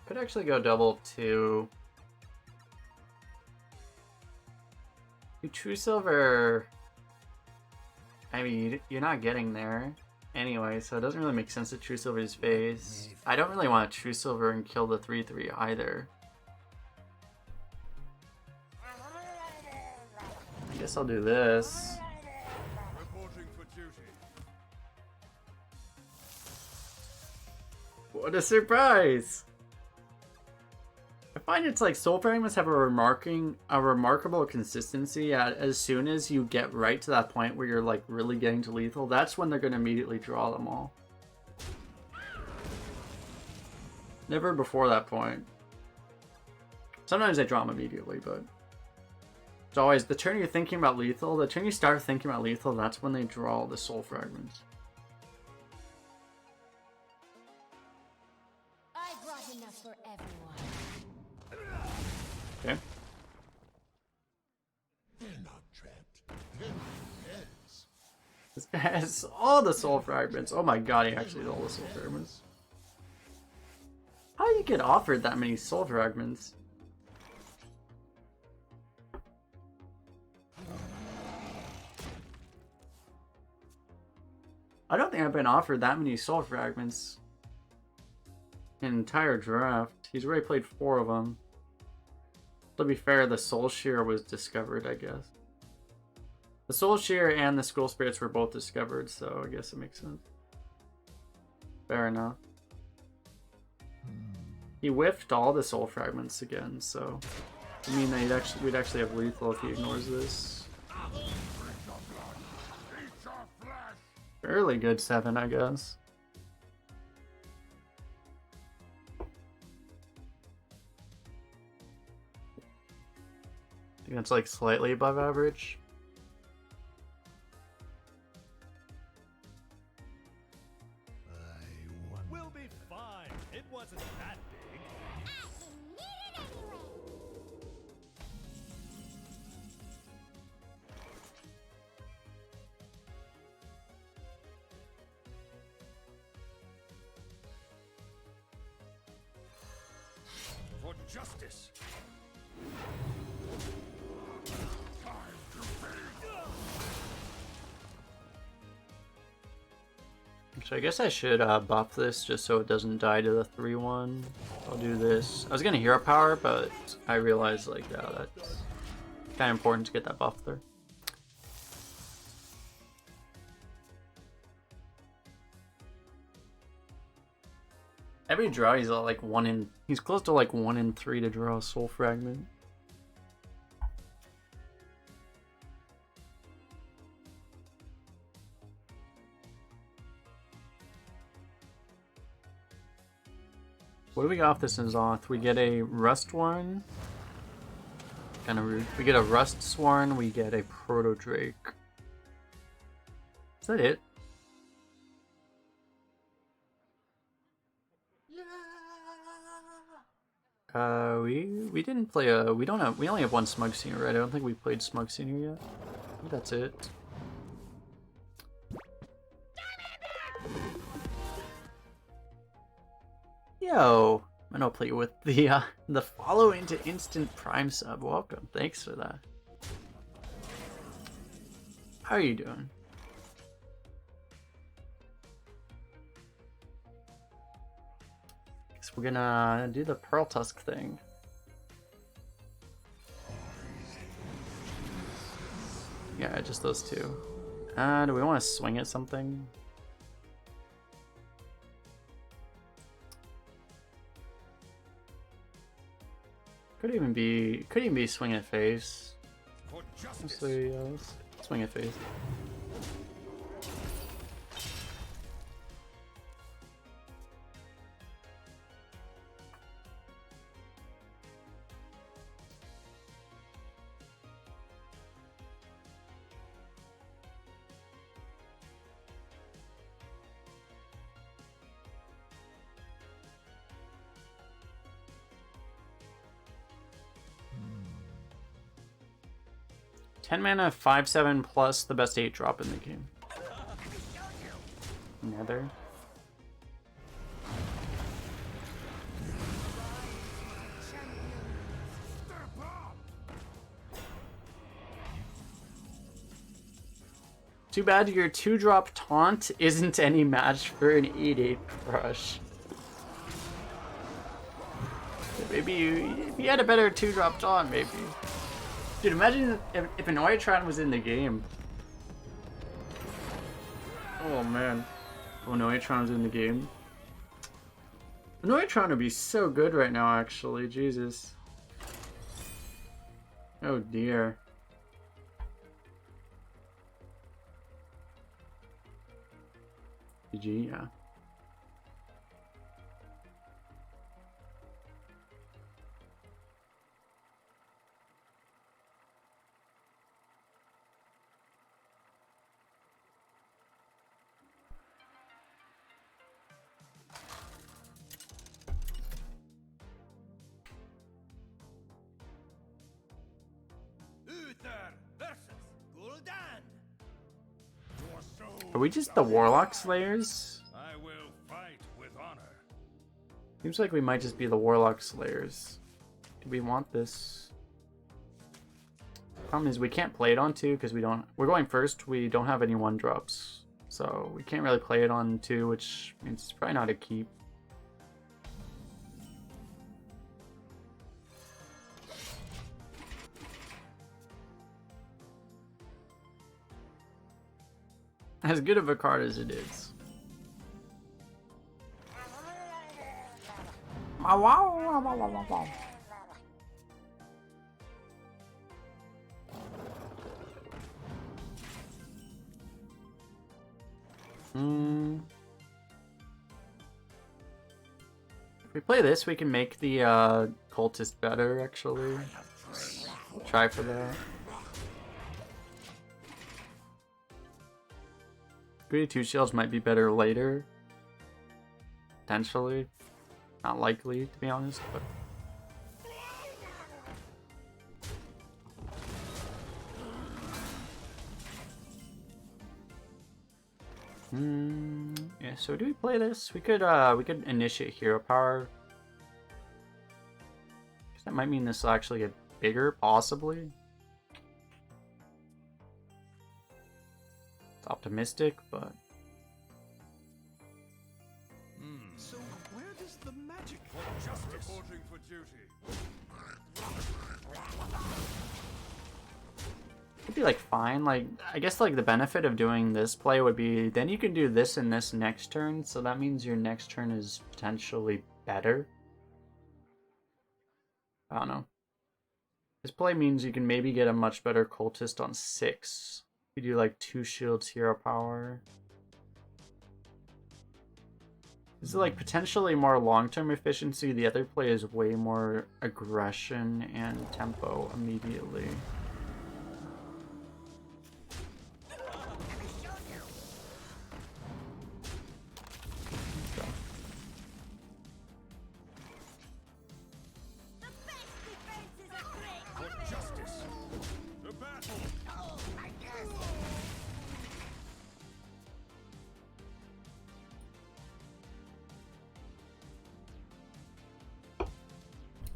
Could actually go double 2. True silver. I mean, you're not getting there anyway, so it doesn't really make sense to true silver's face. I don't really want to true silver and kill the 3/3 either. I guess I'll do this. Reporting for duty. What a surprise! I find it's like soul fragments have a remarkable consistency as soon as you get right to that point where you're like really getting to lethal, that's when they're going to immediately draw them all. Never before that point. Sometimes they draw them immediately, but it's always the turn you're thinking about lethal, the turn you start thinking about lethal, that's when they draw the soul fragments. I brought enough for everyone. Okay. They're not trapped. They're heads. This guy has all the soul fragments. Oh my god, he actually has all the soul fragments. How do you get offered that many soul fragments? I don't think I've been offered that many soul fragments in an entire draft. He's already played 4 of them. To be fair, the Soul Shear was discovered, I guess. The Soul Shear and the Skull Spirits were both discovered, so I guess it makes sense. Fair enough. He whiffed all the soul fragments again, so I mean that we'd actually have lethal if he ignores this. Fairly good 7, I guess. I think that's like slightly above average. We'll be fine. It wasn't that big. For justice. So I guess I should buff this just so it doesn't die to the 3/1. I'll do this. I was gonna hero power, but I realized like that's kind of important to get that buff there. Every draw he's like he's close to like 1 in 3 to draw a soul fragment. What do we got off this N'Zoth? We get a Rust one. Kind of rude. We get a Rust Sworn, we get a Proto Drake. Is that it? We didn't play we only have one smug senior, right? I don't think we played smug senior yet. I think that's it. Yo, I'm gonna play with the follow into instant prime sub. Welcome, thanks for that. How are you doing? So we're gonna do the Pearl Tusk thing. Yeah, just those two. Do we want to swing at something? Could even be swing at face. Honestly, let's swing at face. Ten mana, 5/7 plus the best 8 drop in the game. Nether. Too bad your 2-drop taunt isn't any match for an 8/8 crush. Maybe if you had a better 2-drop taunt, maybe. Dude, imagine if an Oitron was in the game. Oh man. Oh, an Oitron was in the game. An Oitron would be so good right now, actually. Jesus. Oh dear. GG, yeah. Are we just the Warlock Slayers? I will fight with honor. Seems like we might just be the Warlock Slayers. Do we want this? Problem is we can't play it on 2 because we're going first, we don't have any 1-drops. So we can't really play it on 2, which means it's probably not a keep. As good of a card as it is. If we play this, we can make the cultist better, actually. We'll try for that. Greedy 2 shields might be better later. Potentially. Not likely, to be honest, but... Yeah, so do we play this? We could initiate hero power. That might mean this will actually get bigger, possibly. It's optimistic, but... So where does the magic For justice. Reporting for duty. It'd be like fine, like I guess like the benefit of doing this play would be then you can do this and this next turn, so that means your next turn is potentially better. I don't know. This play means you can maybe get a much better cultist on 6. You do like 2 shields hero power. This is like potentially more long-term efficiency. The other play is way more aggression and tempo immediately.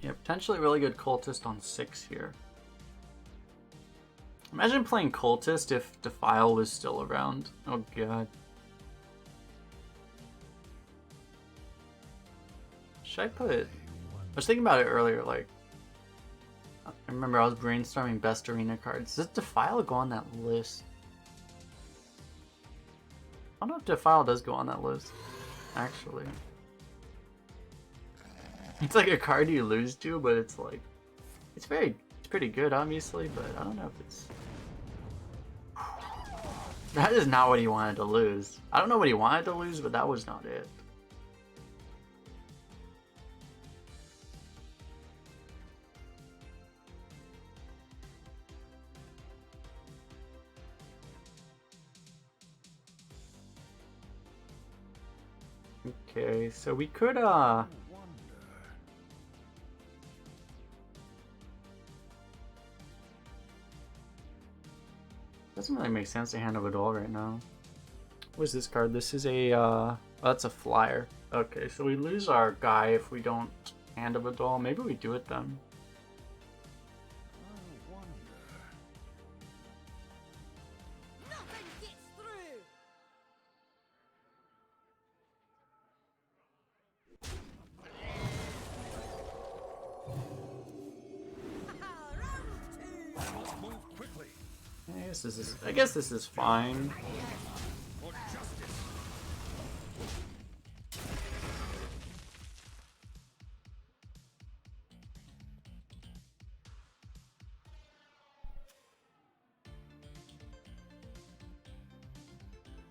Yeah, potentially really good cultist on 6 here. Imagine playing cultist if Defile was still around. Oh god. Should I put... I was thinking about it earlier, like... I remember I was brainstorming best arena cards. Does Defile go on that list? I don't know if Defile does go on that list, actually. It's like a card you lose to, but it's like... It's pretty good, obviously, but I don't know if it's... That is not what he wanted to lose. I don't know what he wanted to lose, but that was not it. Okay, so we could, doesn't really make sense to hand a Vidal right now. What is this card? This is a, oh, that's a flyer. Okay, so we lose our guy if we don't hand a Vidal. Maybe we do it then. Nothing gets through. Move quickly. I guess this is fine. For justice.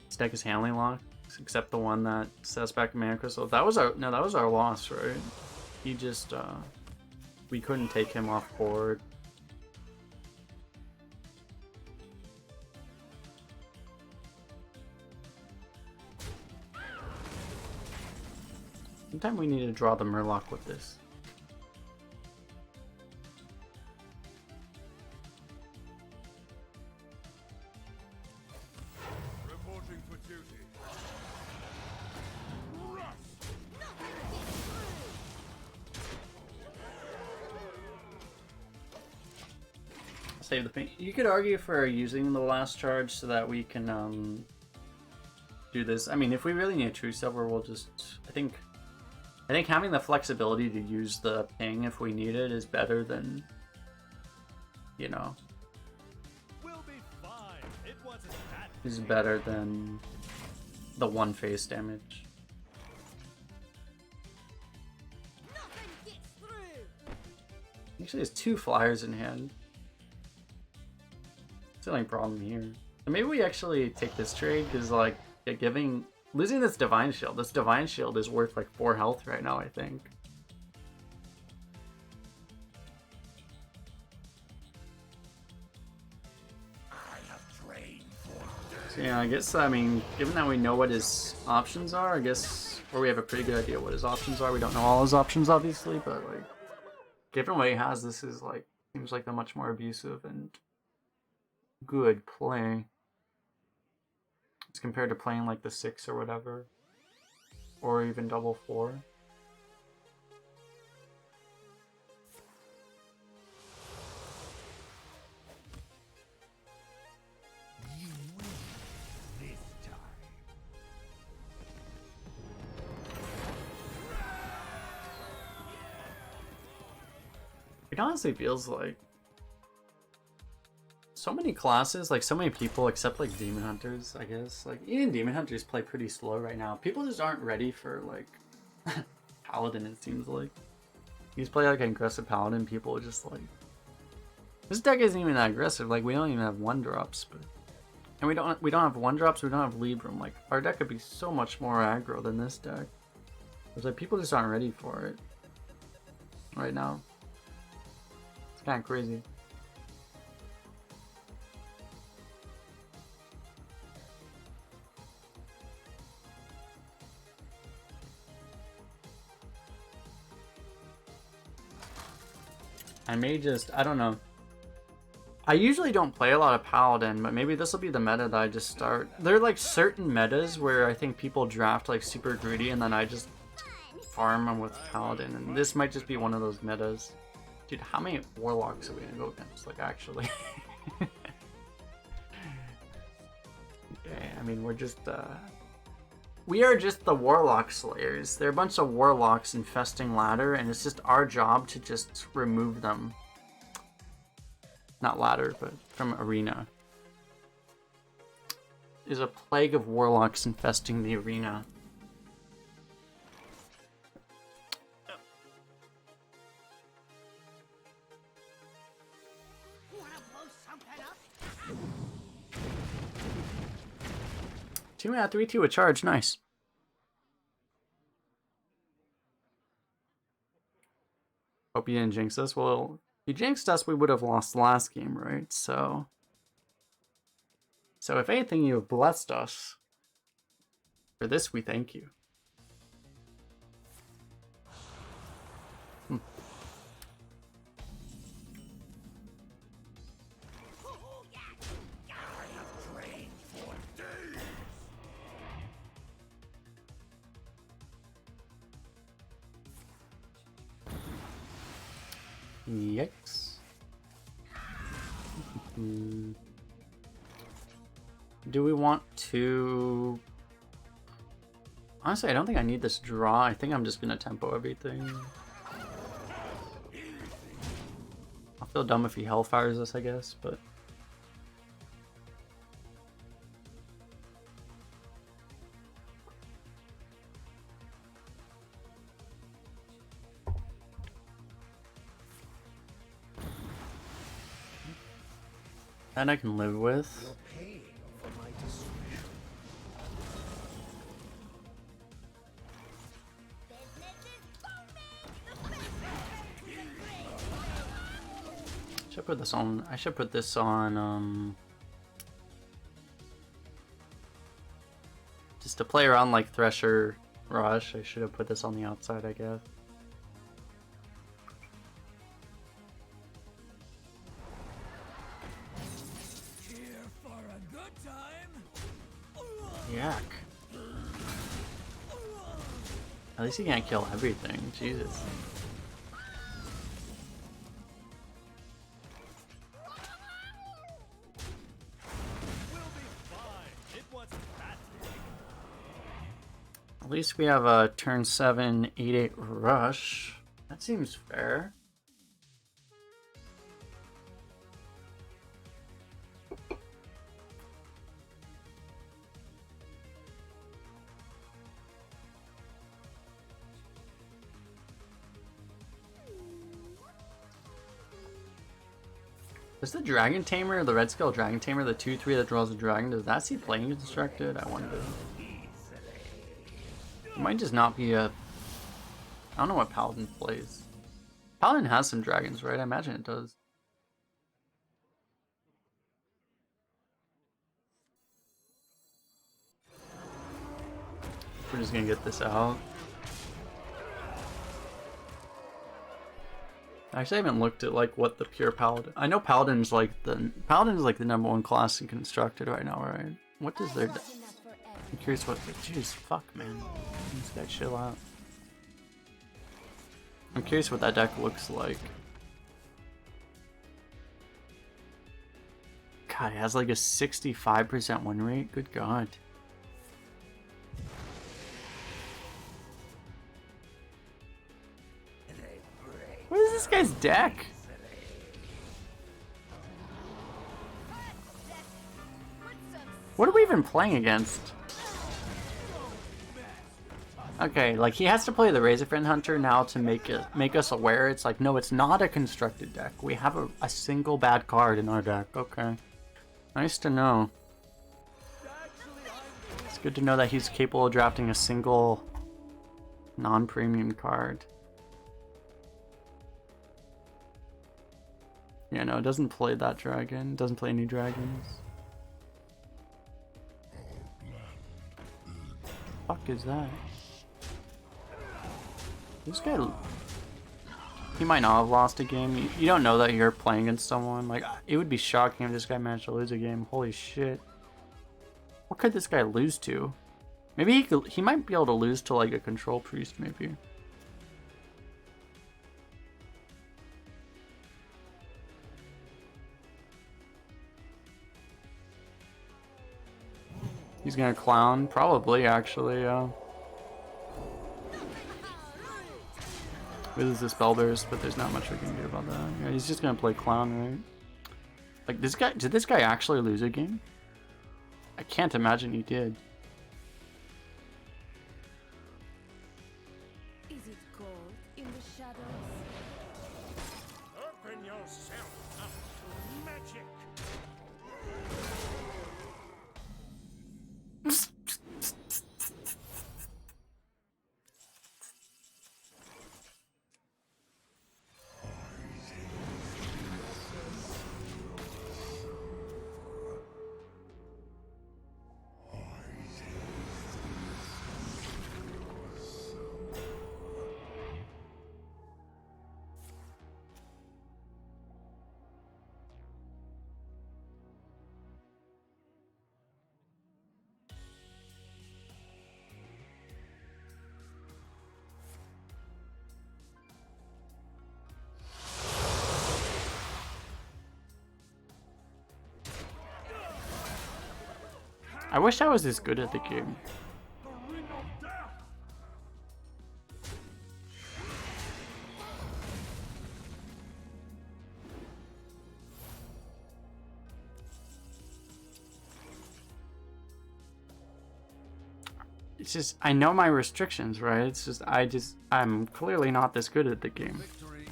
This deck is handling locked, except the one that sets back Mana Crystal. That was our loss, right? He just we couldn't take him off board. Sometime we need to draw the Murloc with this. Reporting for duty. Save the paint. You could argue for using the last charge so that we can do this. I mean, if we really need a true silver, we'll just. I think having the flexibility to use the ping if we need it is better than, you know, We'll be fine. It wasn't that is better than the one face damage. Nothing gets through. Actually, has 2 flyers in hand. That's the only problem here. And maybe we actually take this trade because, like, losing this Divine Shield. This Divine Shield is worth like 4 health right now, I think. So yeah, I guess, I mean, given that we know what his options are, I guess, or we have a pretty good idea what his options are. We don't know all his options, obviously, but like, given what he has, this is like, seems like a much more abusive and good play. As compared to playing like the 6 or whatever. Or even double 4. You win this time. It honestly feels like so many classes, like so many people except like Demon Hunters, I guess. Like even Demon Hunters play pretty slow right now. People just aren't ready for like Paladin, it seems like. You just play like an aggressive Paladin, people are just like, this deck isn't even that aggressive. Like we don't even have 1-drops, but and we don't have 1-drops, we don't have Libram. Like our deck could be so much more aggro than this deck. It's like people just aren't ready for it right now. It's kind of crazy. I may just, I don't know. I usually don't play a lot of Paladin, but maybe this will be the meta that I just start. There are like certain metas where I think people draft like super greedy and then I just farm I'm with Paladin, and this might just be one of those metas. Dude, how many Warlocks are we gonna go against? Like, actually. Okay, I mean, we are just the Warlock Slayers. They're a bunch of Warlocks infesting ladder, and it's just our job to just remove them. Not ladder, but from arena. There's a plague of Warlocks infesting the arena. Wanna blow something up? 2 out 3-2 a charge, nice. Hope you didn't jinx us. Well, if you jinxed us, we would have lost last game, right? So if anything, you have blessed us. For this, we thank you. Yikes. Do we want to... Honestly, I don't think I need this draw. I think I'm just gonna tempo everything. I'll feel dumb if he hellfires us, I guess, but... That I can live with. Should put this on. I should put this on. Just to play around like Thresher Rush. I should have put this on the outside, I guess. Yak. At least he can't kill everything. Jesus. At least we have a turn 7, 8-8 rush. That seems fair. Is the Dragon Tamer, the Red Skull Dragon Tamer, the 2/3 that draws a dragon, does that see playing constructed? I wonder. It might just not be a... I don't know what Paladin plays. Paladin has some dragons, right? I imagine it does. We're just gonna get this out. Actually, I haven't looked at like what the pure Paladin... I know Paladin's like the #1 class in constructed right now, right? What does their... I'm curious what... Jeez, fuck, man. This guy chill out. I'm curious what that deck looks like. God, it has like a 65% win rate? Good God. What is this guy's deck? What are we even playing against? Okay, like he has to play the Razorfin Hunter now to make us aware. It's like, no, it's not a constructed deck. We have a single bad card in our deck. Okay. Nice to know. It's good to know that he's capable of drafting a single non-premium card. Yeah, no, it doesn't play that dragon. It doesn't play any dragons. Fuck is that? This guy... He might not have lost a game. You don't know that you're playing against someone. Like, it would be shocking if this guy managed to lose a game. Holy shit. What could this guy lose to? Maybe he might be able to lose to like a control priest, maybe. He's gonna clown, probably actually. Loses the spell burst, but there's not much we can do about that. Yeah, he's just gonna play clown, right? Like this guy, did this guy actually lose a game? I can't imagine he did. Is it cold in the shadows? Open yourself up to magic. I wish I was this good at the game. The ring of death. It's just, I know my restrictions, right? It's just, I'm clearly not this good at the game. Victory is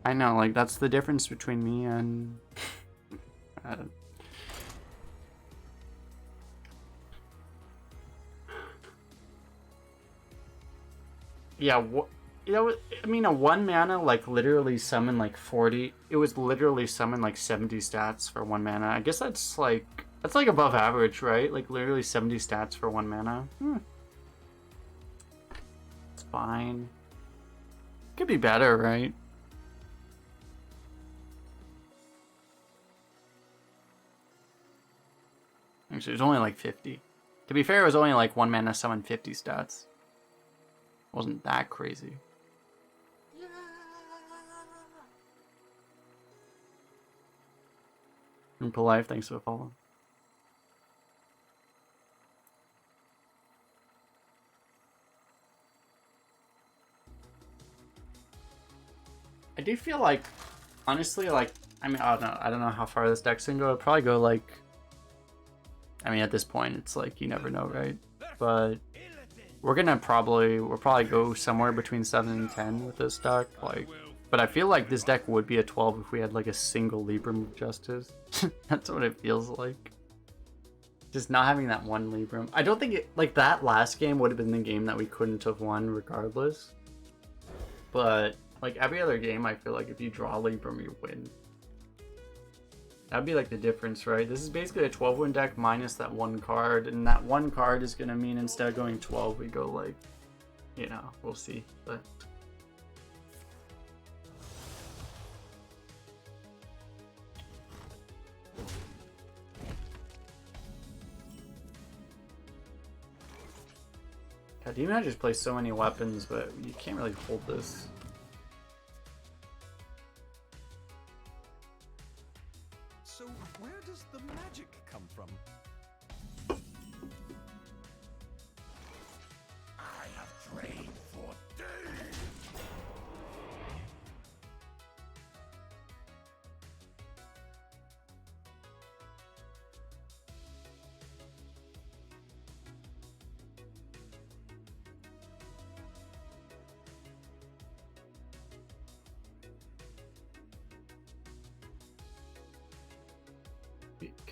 I know, like, that's the difference between me and... I don't... Yeah, you know, I mean, a 1 mana, like, literally summon, like, 40... It was literally summon, like, 70 stats for 1 mana. I guess that's, like... That's, like, above average, right? Like, literally 70 stats for 1 mana. It's fine. Could be better, right? Actually, it was only like 50. To be fair, it was only like 1 mana summon 50 stats. Wasn't that crazy. Triple Life, thanks for the follow. I do feel like, honestly, like, I mean, I don't know how far this deck's gonna go. It'll probably go like, I mean, at this point, it's like, you never know, right? But we'll probably go somewhere between 7 and 10 with this deck. Like, but I feel like this deck would be a 12 if we had like a single Libram of Justice. That's what it feels like. Just not having that one Libram. I don't think like that last game would have been the game that we couldn't have won regardless. But like every other game, I feel like if you draw Libram, you win. That'd be like the difference, right? This is basically a 12-win deck minus that one card, and that one card is gonna mean instead of going 12, we go like, you know, we'll see. But God, Demon just plays so many weapons, but you can't really hold this. So where does the magic come from? I have trained for days.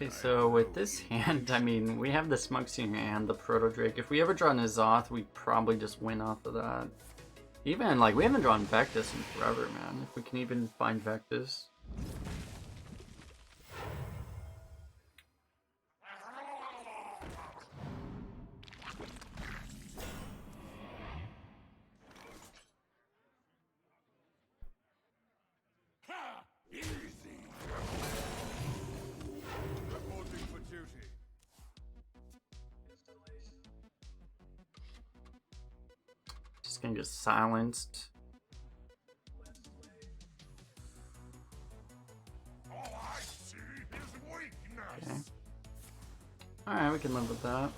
Okay, so with this hand, I mean, we have the Smugsy and the Proto Drake. If we ever draw N'Zoth, we probably just win off of that. Even, like, we haven't drawn Vectus in forever, man. If we can even find Vectus. Ha! Easy. Reporting for duty. Just gonna get silenced. Alright, we can live with that.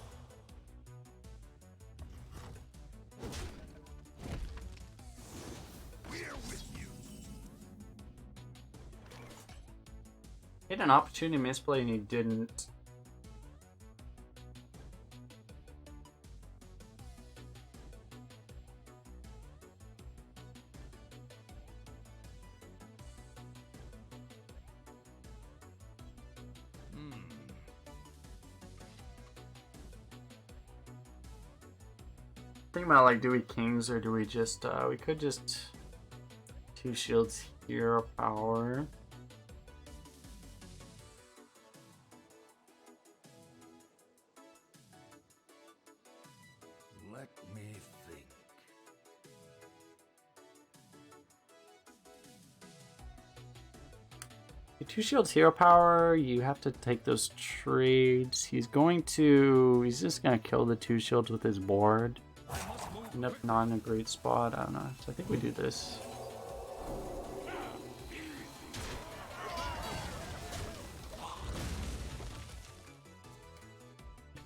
We're with you. He had an opportunity to misplay and he didn't. Think about like, do we kings or do we just we could just 2 shields hero power. Let me think. The 2 shields hero power, you have to take those trades. He's just gonna kill the 2 shields with his board. End up not in a great spot, I don't know. So I think we do this.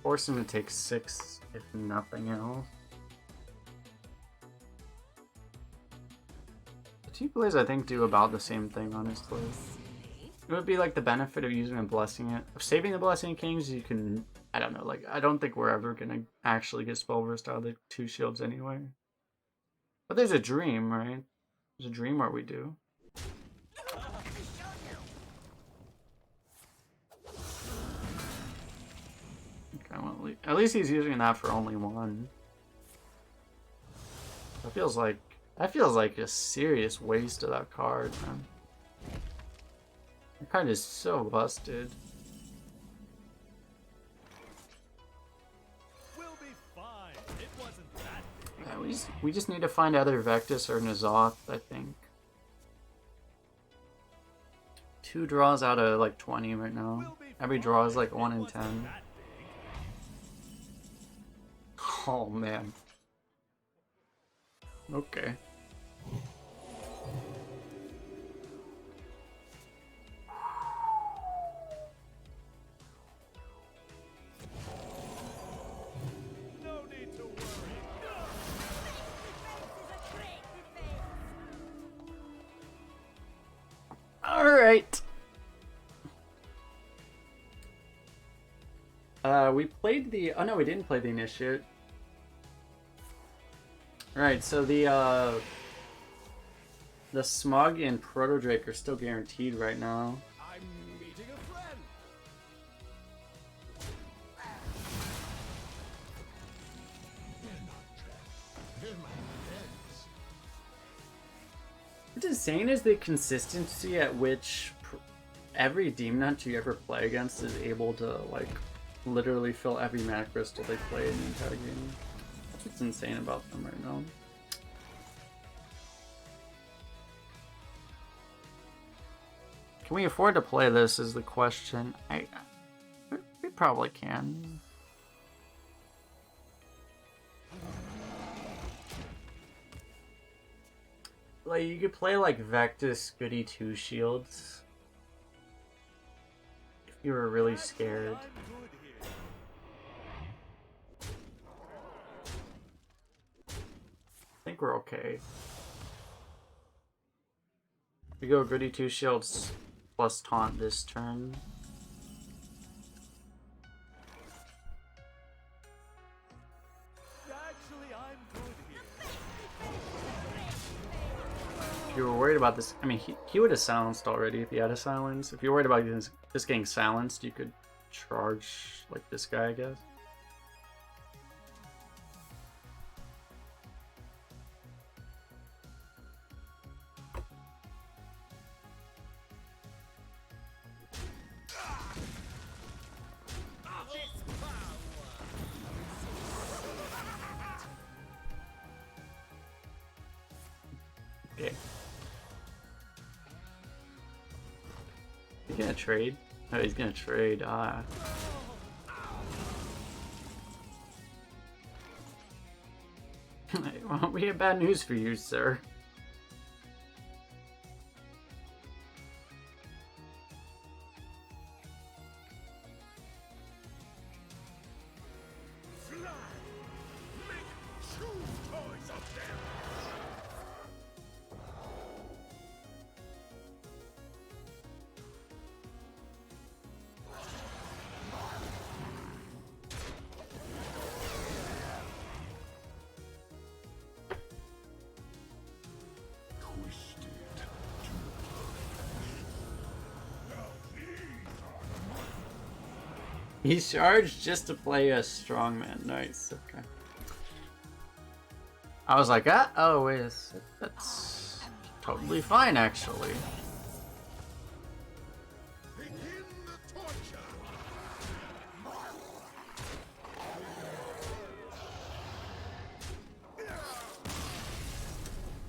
Force him to take 6, if nothing else. The 2 players, I think, do about the same thing, honestly. It would be like the benefit of using a blessing, of saving the blessing kings. You can, I don't know, like I don't think we're ever gonna actually get spellburst out of the 2 shields anyway. But there's a dream, right? There's a dream where we do. Okay, well, at least he's using that for only 1. That feels like a serious waste of that card, man. That card is so busted. We'll be fine. It wasn't that big. Yeah, we just need to find either Vectis or N'Zoth, I think. 2 draws out of like 20 right now. We'll be Every draw is fine. like 1 It in wasn't 10. that big. Oh man. Okay. No need to worry. All right. We played the. Oh no, we didn't play the initiate. All right, so the Smug and Proto Drake are still guaranteed right now. I'm meeting a friend. They're not trapped. They're my friends. What's insane is the consistency at which every Demon Hunt you ever play against is able to like literally fill every mana crystal they play in the entire game. That's what's insane about them right now. Can we afford to play this is the question. We probably can. Like, you could play like Vectis Goody 2 shields if you were really scared. I'm good here. I think we're okay. We go Goody 2 shields plus taunt this turn. Actually, I'm good here. If you were worried about this, I mean, he would have silenced already if he had a silence. If you're worried about this getting silenced, you could charge like this guy, I guess. Okay. He's gonna trade? Oh, he's gonna trade. Ah. Well, we have bad news for you, sir. He charged just to play a strongman. Nice. Okay. I was like, ah, oh wait, that's totally fine actually. Begin the torture.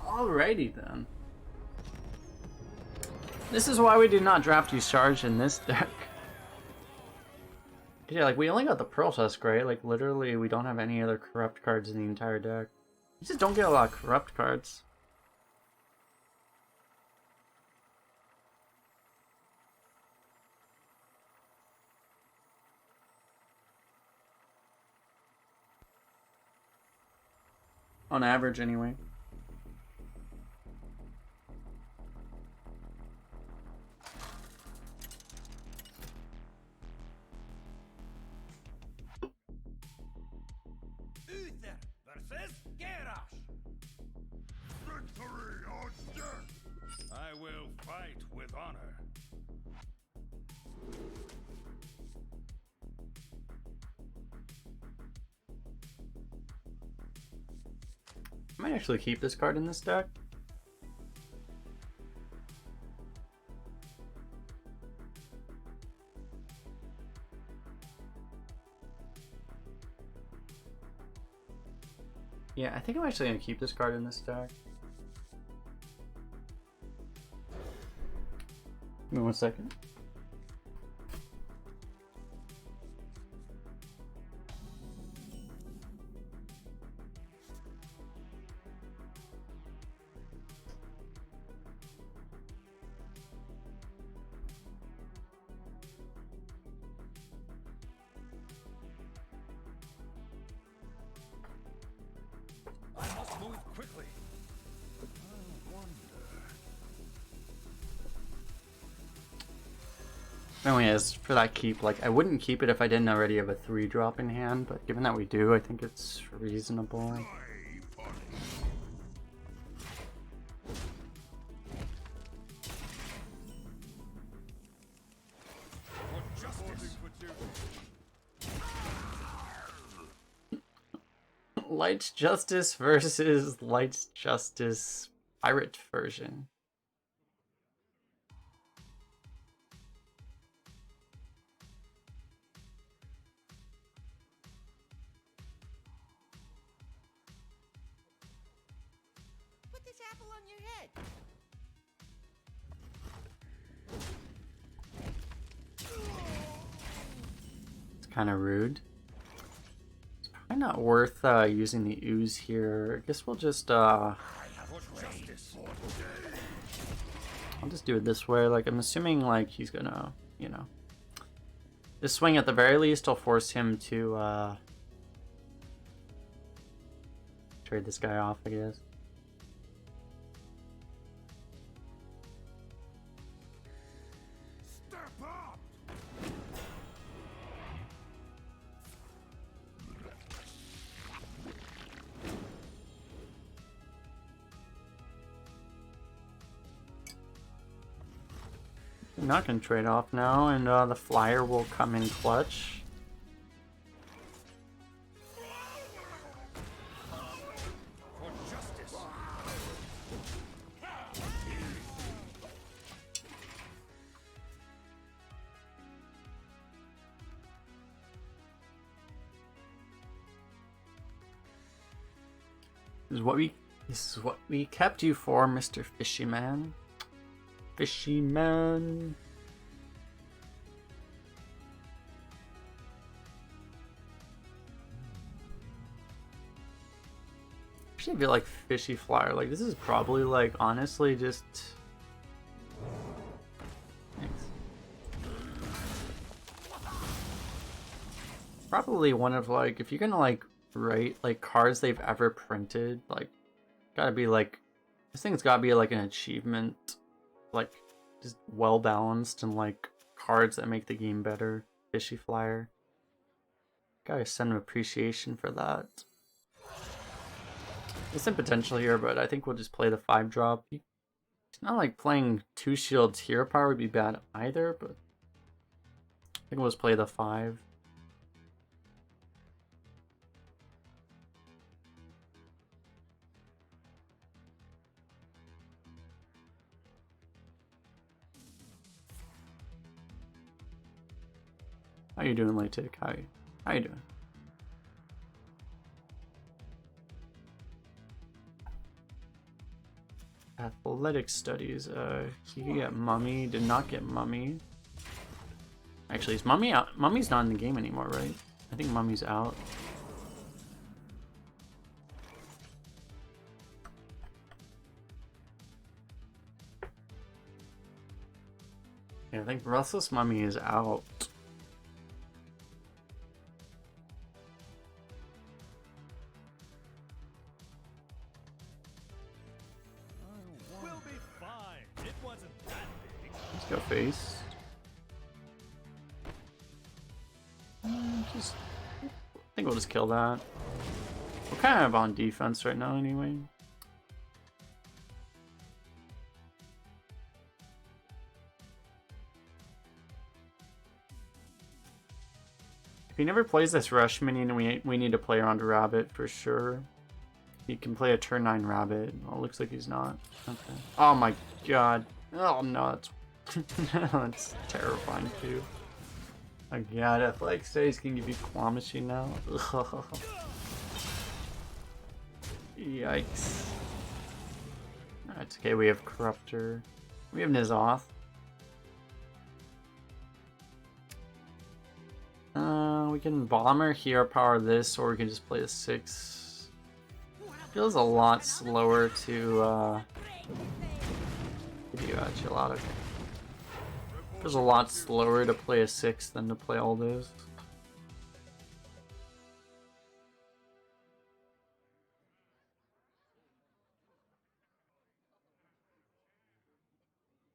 Alrighty then. This is why we do not draft use charge in this deck. Yeah, like we only got the Pearl Tusk, right? Like literally we don't have any other corrupt cards in the entire deck. We just don't get a lot of corrupt cards. On average anyway. Uther versus Garrosh. Victory or death. I will fight with honor. I might actually keep this card in this deck. Yeah, I think I'm actually going to keep this card in this deck. Give me 1 second. I must move quickly. Anyway, as for that keep, like I wouldn't keep it if I didn't already have a 3-drop in hand, but given that we do, I think it's reasonable. For justice. Light's Justice versus Light's Justice Pirate version. Put this apple on your head. It's kind of rude. It's probably not worth using the ooze here. I guess we'll just For justice. I'll just do it this way. Like I'm assuming like he's gonna, you know, this swing at the very least will force him to trade this guy off, I guess. Step up. I'm not gonna trade off now, and the flyer will come in clutch. For justice. This is what we kept you for, Mr. Fishy Man. Fishy Man. Actually, I feel like Fishy Flyer. Like this is probably like honestly just. Thanks. Probably one of like if you're gonna like write like cards they've ever printed, like gotta be like this thing's gotta be like an achievement. Like just well balanced and like cards that make the game better. Fishy Flyer. Gotta send him appreciation for that. There's some potential here, but I think we'll just play the 5-drop. It's not like playing 2 shields hero power would be bad either, but I think we'll just play the 5. How you doing, Latic? How you doing? Athletic studies. He could get Mummy. Did not get Mummy. Actually, is Mummy out? Mummy's not in the game anymore, right? I think Mummy's out. Yeah, I think Breathless Mummy is out. We'll be fine. It wasn't that big. Let's go face. I think we'll just kill that. We're kind of on defense right now anyway. If he never plays this rush minion, we need to play around a rabbit for sure. He can play a turn 9 rabbit. Oh, looks like he's not. Okay. Oh my god. Oh no, that's that's terrifying too. Oh god, Athletic Studies can give you Claw Machine now. Yikes. It's okay, we have Corruptor. We have Nizoth. We can Bomber, Hero Power this, or we can just play a 6. Feels a lot slower to give you a chill out. Okay. Feels a lot slower to play a 6 than to play all those.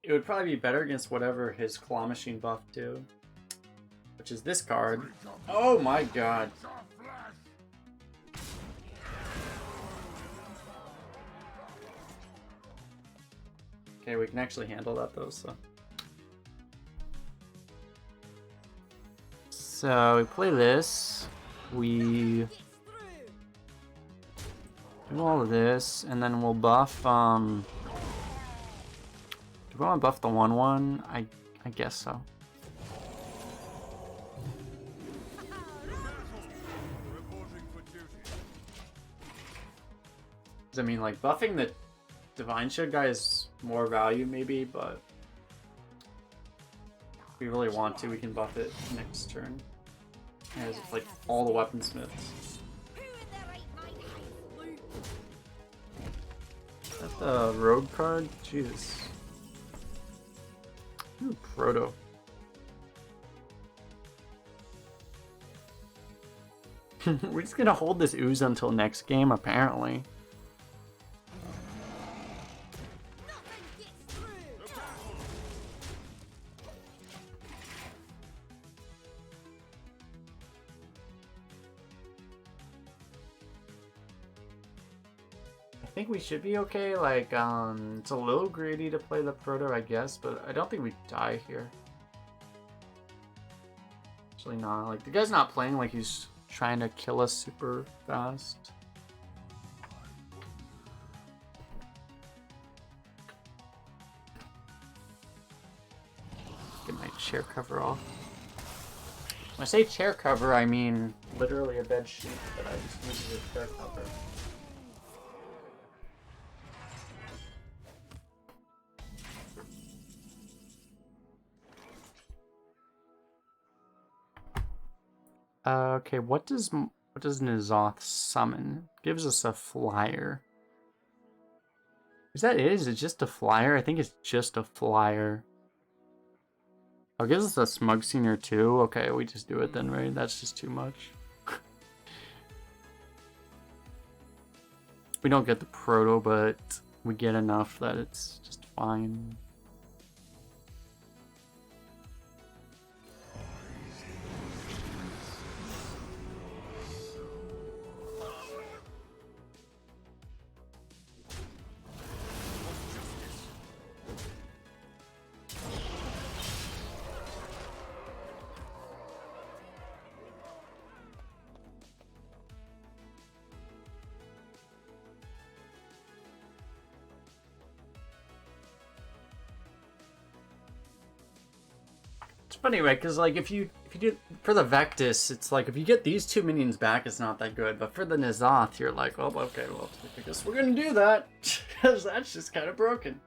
It would probably be better against whatever his Claw Machine buff do, which is this card. Oh my god. Okay, we can actually handle that though, so. So we play this, we do all of this, and then we'll buff, do we want to buff the 1/1? I guess so. I mean, like, buffing the Divine Shield guy is more value maybe, but if we really want to, we can buff it next turn. As like all the weaponsmiths. Is that the rogue card? Jesus. Ooh, Proto. We're just gonna hold this ooze until next game, apparently. I think we should be okay. Like, it's a little greedy to play the Proto, I guess, but I don't think we die here. Actually not. Like, the guy's not playing like he's trying to kill us super fast. Get my chair cover off. When I say chair cover, I mean literally a bed sheet, but I just needed a chair cover. Okay, what does Nizoth summon? Gives us a flyer. Is that it? Is it just a flyer? I think it's just a flyer. Oh, it gives us a Smug Senior too? Okay, we just do it then, right? That's just too much. We don't get the Proto, but we get enough that it's just fine. Funny, right? Because like if you if you do for the Vectis, it's like if you get these 2 minions back, it's not that good. But for the N'Zoth, you're like, oh, okay, well, I guess we're gonna do that because that's just kind of broken.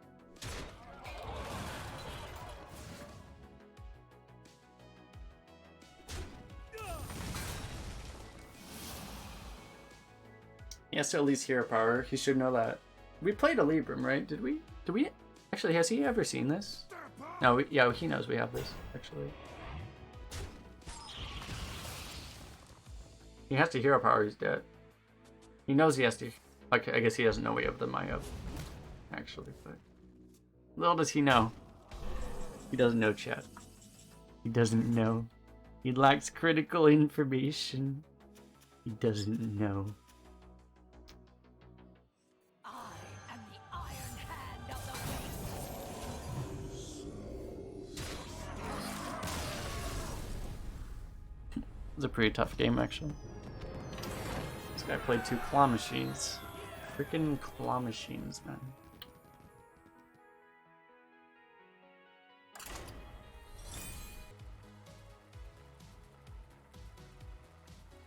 He has to at least hero power. He should know that. We played a Libram, right? Did we? Did we? Actually, has he ever seen this? No, yeah, he knows we have this, actually. He has to hero power, he's dead. He knows he has to... Okay, I guess he doesn't know we have the mai'ev, actually, but... Little does he know. He doesn't know, chat. He doesn't know. He lacks critical information. He doesn't know. It was a pretty tough game, actually. This guy played 2 claw machines. Freaking claw machines, man.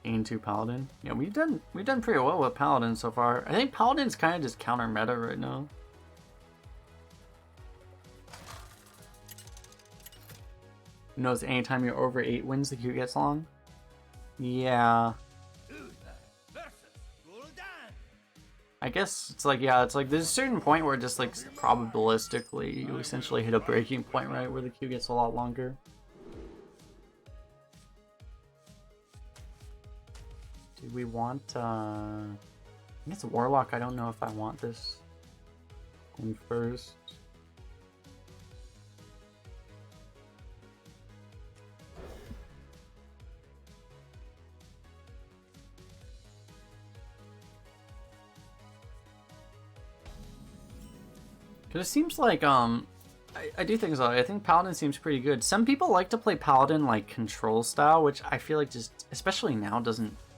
Gain 2 Paladin. Yeah, we've done pretty well with Paladin so far. I think Paladin's kind of just counter meta right now. Who knows? Anytime you're over 8 wins, the queue gets long. Yeah. I guess it's like, yeah, it's like there's a certain point where just like probabilistically you essentially hit a breaking point, right, where the queue gets a lot longer. Do we want I guess Warlock? I don't know if I want this one first. Because it seems like, I do think so. I think Paladin seems pretty good. Some people like to play Paladin like control style, which I feel like just, especially now,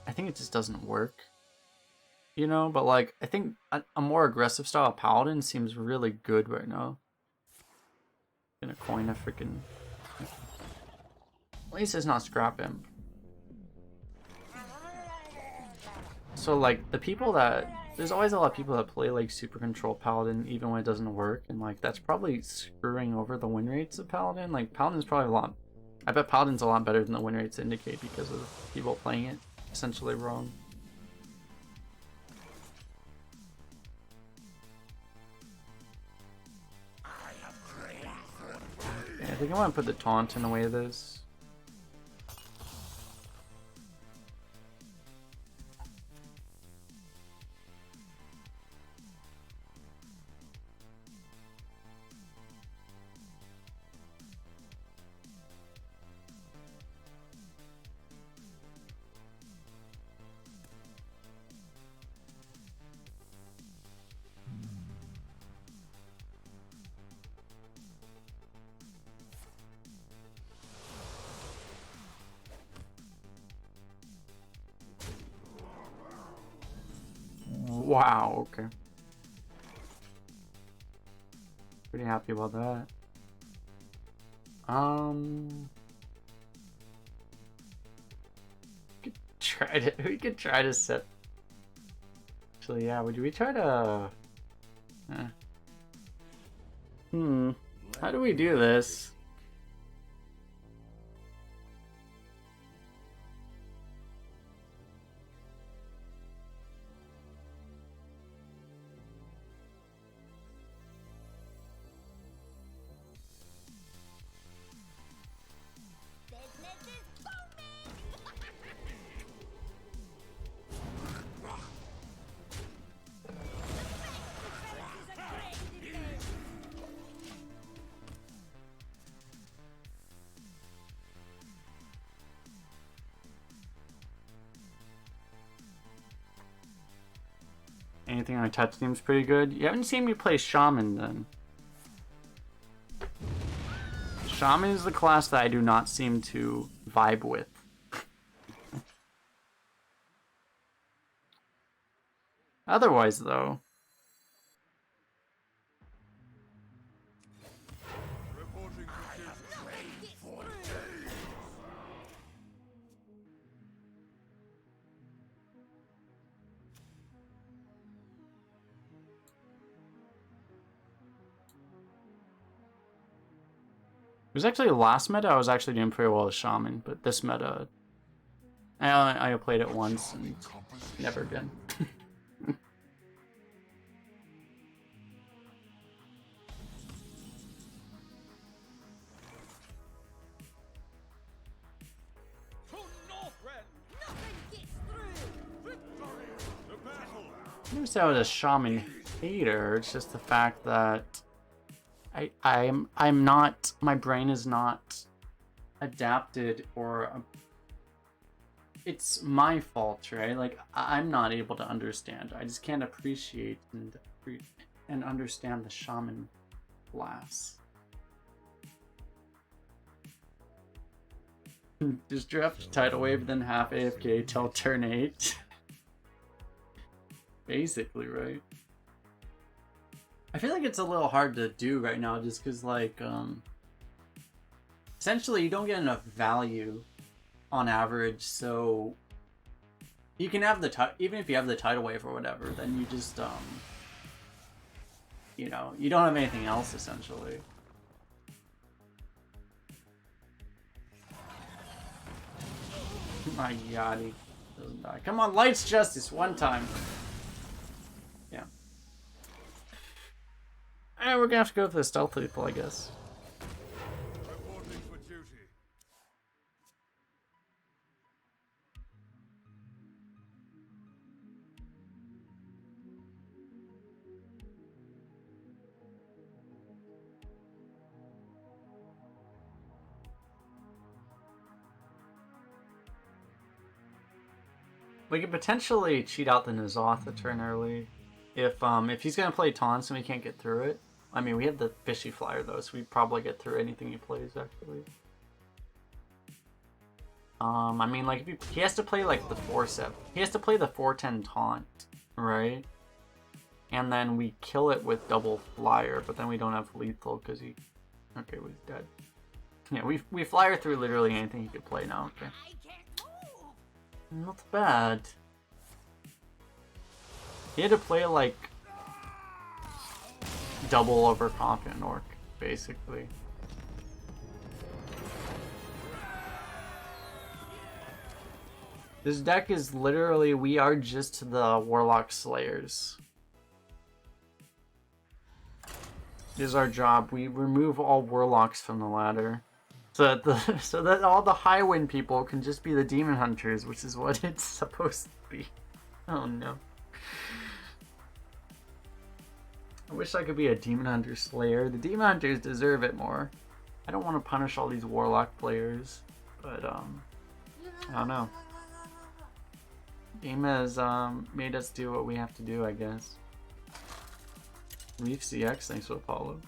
I think it just doesn't work. You know, but like, I think a more aggressive style of Paladin seems really good right now. Gonna coin a freaking... At least it's not scrap him. So like, the people that... There's always a lot of people that play like super control Paladin even when it doesn't work, and like that's probably screwing over the win rates of Paladin. Like Paladin's probably a lot... I bet Paladin's a lot better than the win rates indicate because of people playing it essentially wrong. Yeah, I think I want to put the taunt in the way of this. Wow, okay. Pretty happy about that. We could try to set... Actually, yeah, would we try to... How do we do this? Anything on touch seems pretty good. You haven't seen me play Shaman then. Shaman is the class that I do not seem to vibe with. Otherwise, though. It was actually last meta I was actually doing pretty well as Shaman, but this meta I played it once and never again. I never said I was a Shaman hater. It's just the fact that I'm not, my brain is not adapted, or it's my fault, right? Like I'm not able to understand. I just can't appreciate and understand the Shaman class. Just draft tidal wave, then half AFK till turn 8. Basically, right? I feel like it's a little hard to do right now just because, like, essentially you don't get enough value on average, so you can have the even if you have the tidal wave or whatever, then you just, you know, you don't have anything else, essentially. My god, he doesn't die. Come on, Light's Justice, one time. Yeah. And we're gonna have to go for the stealth people, I guess. Reporting for duty. We could potentially cheat out the N'Zoth a turn early. If he's gonna play taunts and we can't get through it. I mean, we have the fishy flyer though, so we probably get through anything he plays actually. I mean, like if he has to play like the 4/7. He has to play the 4/10 taunt, right? And then we kill it with double flyer, but then we don't have lethal because he. Okay, well, he's dead. Yeah, we flyer through literally anything he could play now. Okay. Not bad. He had to play like double overconfident orc, basically. This deck is literally, we are just the Warlock Slayers. This is our job. We remove all Warlocks from the ladder. So that all the high wind people can just be the demon hunters, which is what it's supposed to be. Oh no. I wish I could be a demon hunter slayer. The demon hunters deserve it more. I don't want to punish all these warlock players, but I don't know. Game has made us do what we have to do, I guess. Reef CX, thanks for the follow.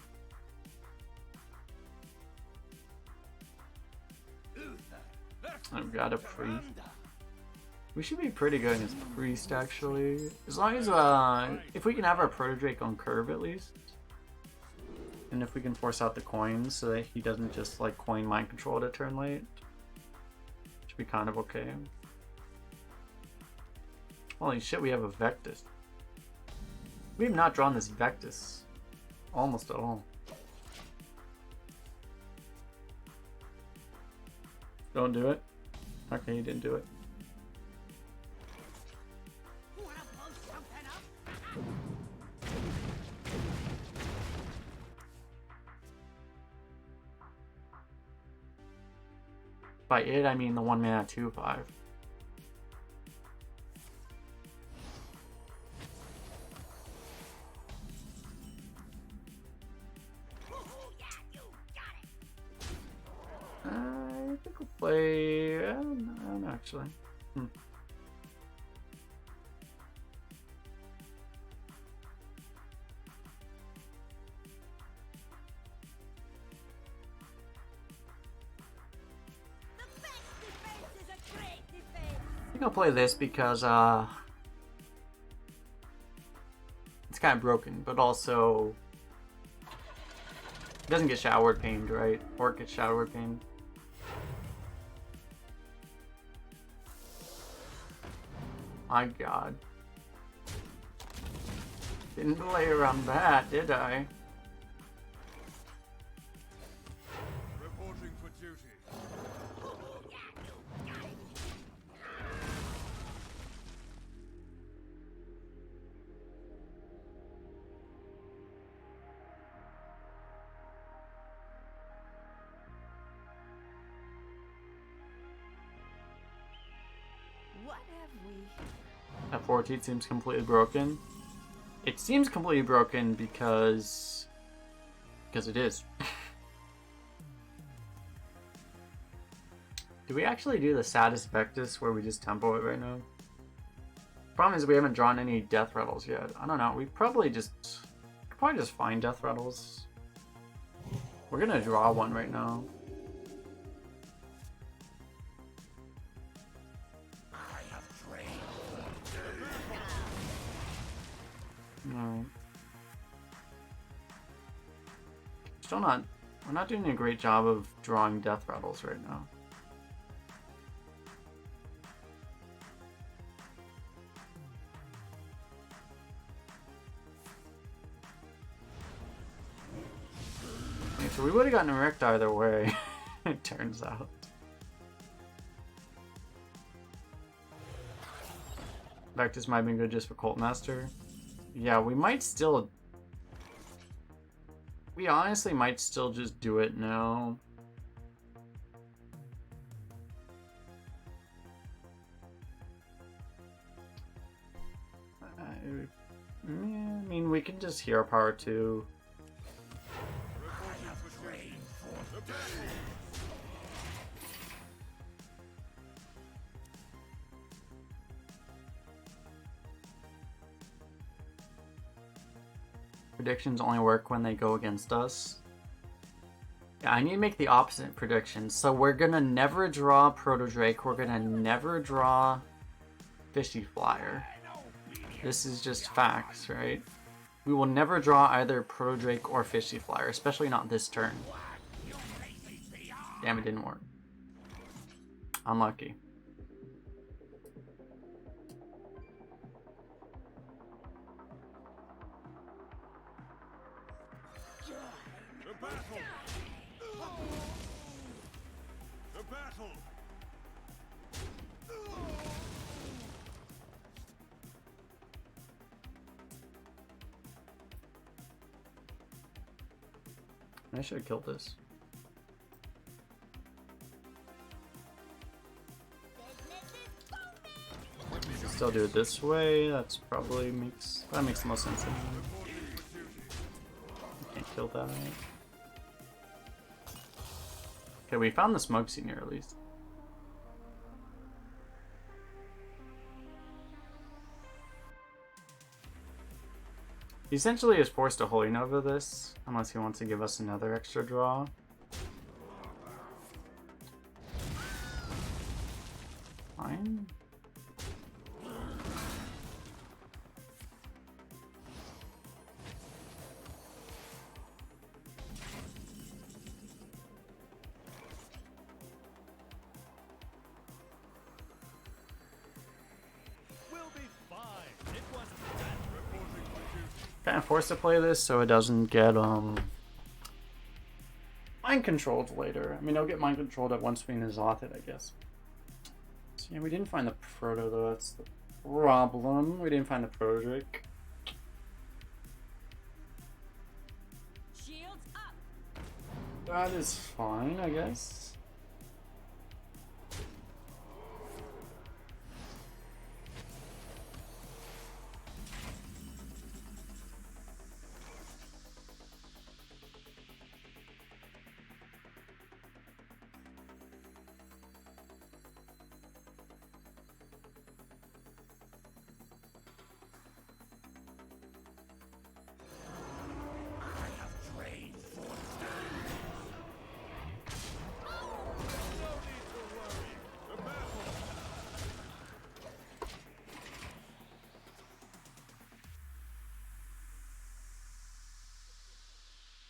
I've got a priest. We should be pretty good against priest, actually. As long as, if we can have our proto-drake on curve at least. And if we can force out the coins so that he doesn't just, like, coin mind control at a turn late. Should be kind of okay. Holy shit, we have a Vectus. We have not drawn this Vectus almost at all. Don't do it. Okay, you didn't do it. By it, I mean the 1 mana 2/5. I think we'll play. I don't know, actually. I think I'll play this because it's kind of broken, but also it doesn't get shower pained, right? Or it gets shower pained. My god. Didn't play around that, did I? What have we? That 14 seems completely broken. It seems completely broken because it is. Do we actually do the Saddest Vectus where we just tempo it right now? Problem is we haven't drawn any death rattles yet. I don't know. We could probably just find death rattles. We're gonna draw one right now. No. Still not. We're not doing a great job of drawing death rattles right now. Okay, so we would have gotten wrecked either way, it turns out. Vectus might have been good just for Cult Master. Yeah, we might still... We honestly might still just do it now. I mean, we can just hero power too. Predictions only work when they go against us. Yeah, I need to make the opposite prediction. So we're gonna never draw Proto Drake. We're gonna never draw Fishy Flyer. This is just facts, right? We will never draw either Proto Drake or Fishy Flyer, especially not this turn. Damn, it didn't work. Unlucky. I should have killed this. Still do it this way. That's probably makes the most sense. Can't kill that. Okay, we found the smoke senior at least. He essentially is forced to Holy Nova this, unless he wants to give us another extra draw. Fine. Kind of forced to play this so it doesn't get mind controlled later. I mean, it'll get mind controlled at once we N'Zoth it, I guess. So yeah, we didn't find the Proto though. That's the problem. We didn't find the Proto Drake. Shields up. That is fine, I guess.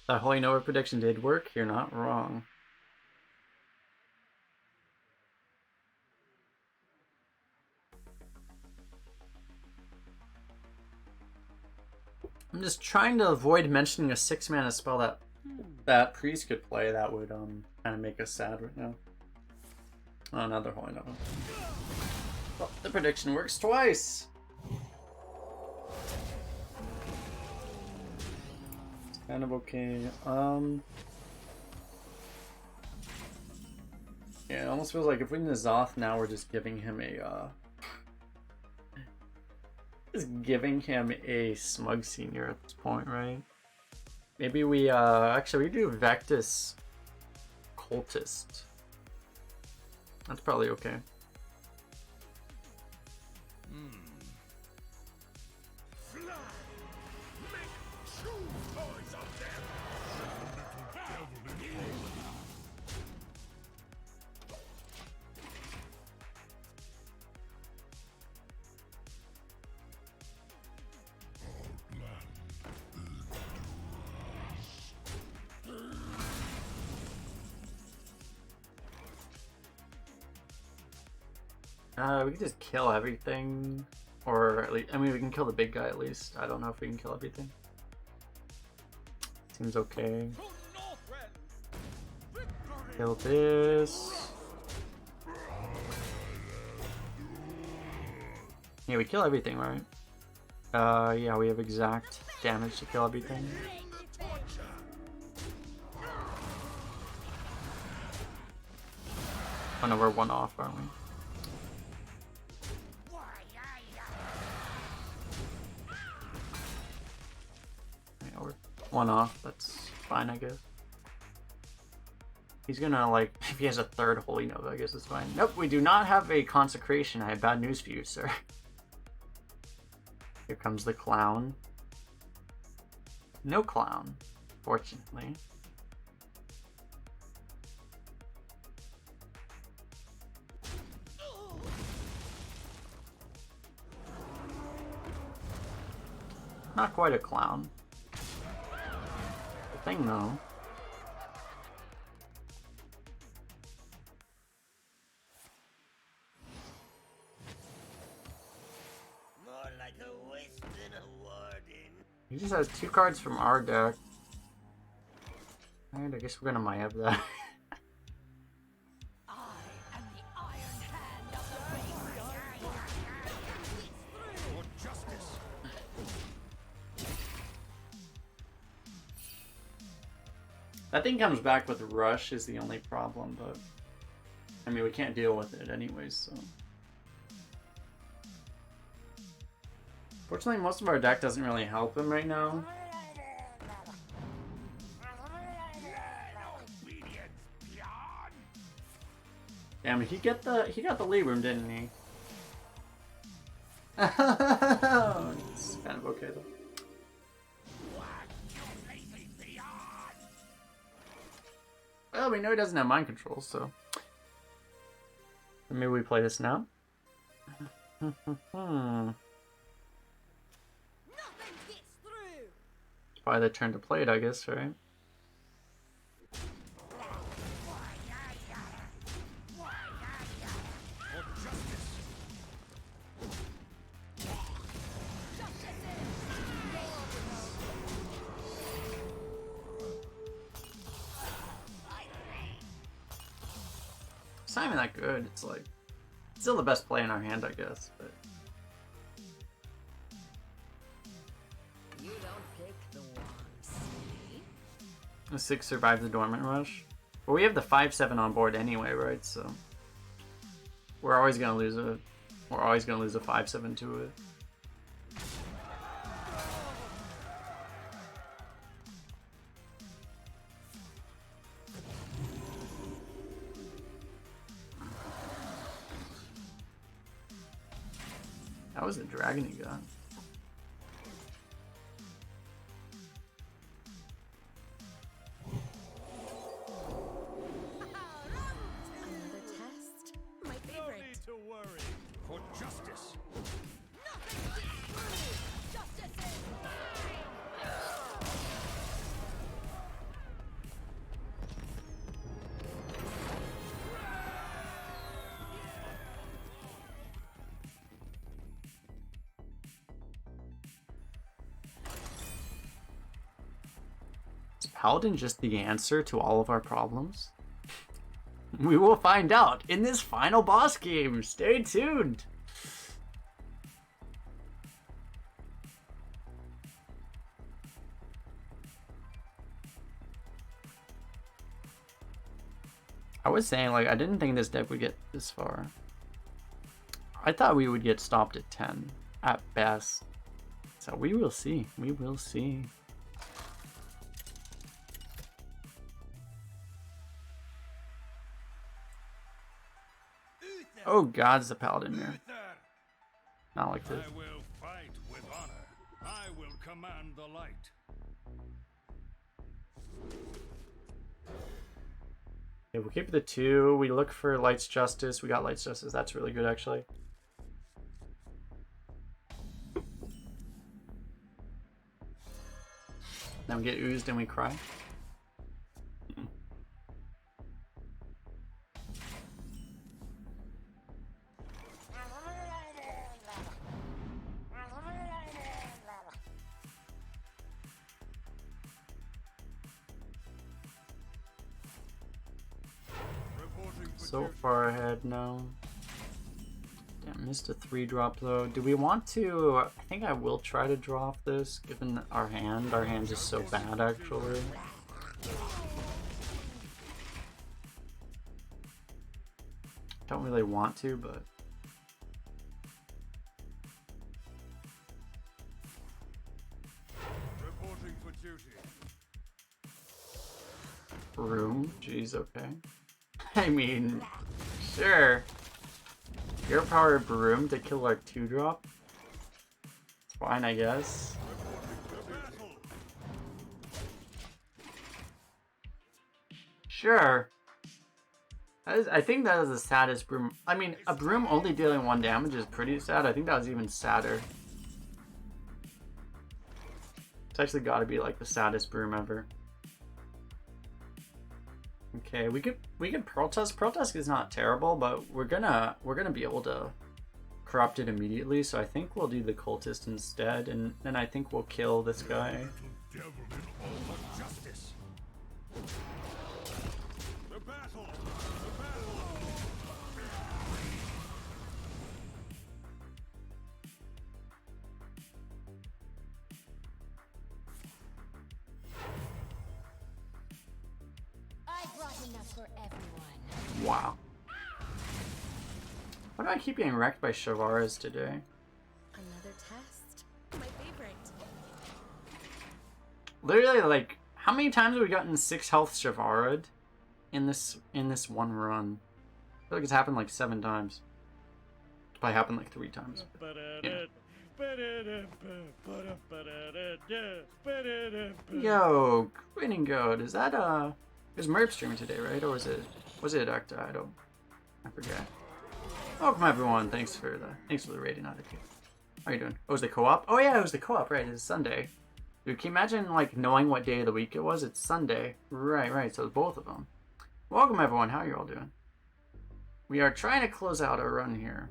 That Holy Nova prediction did work. You're not wrong. I'm just trying to avoid mentioning a 6-mana spell that priest could play that would kind of make us sad right now. Oh, another Holy Nova. Oh, the prediction works twice. Kind of okay. Yeah, it almost feels like if we N'Zoth now, we're just giving him a Just giving him a smug senior at this point, right? Maybe we actually we do Vectus Cultist. That's probably okay. Fly! Make true toys of them! We can just kill everything, or at least, I mean, we can kill the big guy at least. I don't know if we can kill everything. Seems okay. Kill this. Yeah, we kill everything, right? Yeah, we have exact damage to kill everything. Oh no, we're one off, aren't we? Yeah, we're one off, that's fine, I guess. He's gonna, like, if he has a third Holy Nova, I guess it's fine. Nope, we do not have a Consecration. I have bad news for you, sir. Here comes the clown. No clown, fortunately. Not quite a clown. The thing, though. More like a wisp than a warden. He just has 2 cards from our deck. Alright, I guess we're gonna mai'ev that. I am the iron hand of the race. For justice. That thing comes back with Rush is the only problem, but I mean, we can't deal with it anyways, so. Fortunately, most of our deck doesn't really help him right now. Damn, he got the lead room, didn't he? It's kind of okay though. Well, we know he doesn't have mind control, so maybe we play this now. Nothing gets through. Probably the turn to play it, I guess, right? It's not even that good. It's like still the best play in our hand, I guess. But You don't pick the ones. the 6 survived the Dormant Rush. But we have the 5/7 on board anyway, right? So we're always gonna lose a 5/7 to it. That was a dragon he got. Another test. My No favorite. need to worry. For justice. Justice is Is Paladin just the answer to all of our problems? We will find out in this final boss game. Stay tuned. I was saying, like, I didn't think this deck would get this far. I thought we would get stopped at 10. at best. So we will see. We will see. Oh God, it's a paladin here. Not like this. I will fight with honor. I will command the light. Okay, we'll keep the 2. We look for Light's Justice. We got Light's Justice. That's really good, actually. Then we get oozed and we cry. So far ahead now. Damn, missed a 3-drop though. Do we want to? I think I will try to draw off this, given our hand. Our hand's just so bad, actually. Don't really want to, but Reporting for duty. Broom? Jeez, okay. I mean, sure. Your power Broom to kill our 2-drop? It's fine, I guess. Sure. I think that is the saddest Broom. I mean, a Broom only dealing 1 damage is pretty sad. I think that was even sadder. It's actually gotta be like the saddest Broom ever. Okay, we could Pearl Tusk. Pearl Tusk is not terrible, but we're gonna be able to corrupt it immediately. So I think we'll do the Cultist instead, and then I think we'll kill this guy. Devil in all of justice. The battle. The battle. I brought enough for everyone. Wow. Why do I keep getting wrecked by Shavaras today? Another test. My favorite. Literally, like, how many times have we gotten 6 health Shavarad in this one run? I feel like it's happened like 7 times. It's probably happened like 3 times. Yeah. Yo, Winning Goat, is that it was Merp streaming today, right? Or was it Acta? I forget. Welcome everyone. Thanks for the rating on it. How are you doing? Oh, it was the co-op? Oh yeah, it was the co-op, right? It's Sunday. Dude, can you imagine like knowing what day of the week it was? It's Sunday. Right. So it's both of them. Welcome everyone. How are you all doing? We are trying to close out our run here.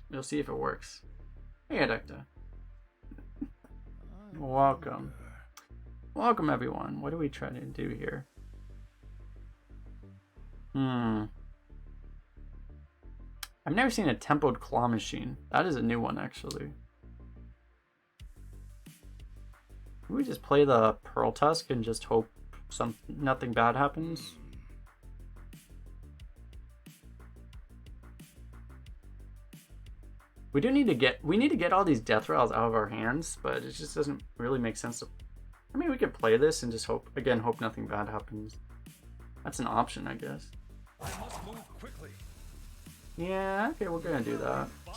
We'll see if it works. Hey, Adecta. Welcome. Welcome everyone. What are we trying to do here? I've never seen a tempoed claw machine. That is a new one, actually. Can we just play the Pearl Tusk and just hope nothing bad happens? We need to get all these death rattles out of our hands, but it just doesn't really make sense to. I mean, we could play this and just hope nothing bad happens. That's an option, I guess. I must move quickly. Yeah, okay, we're gonna do that. I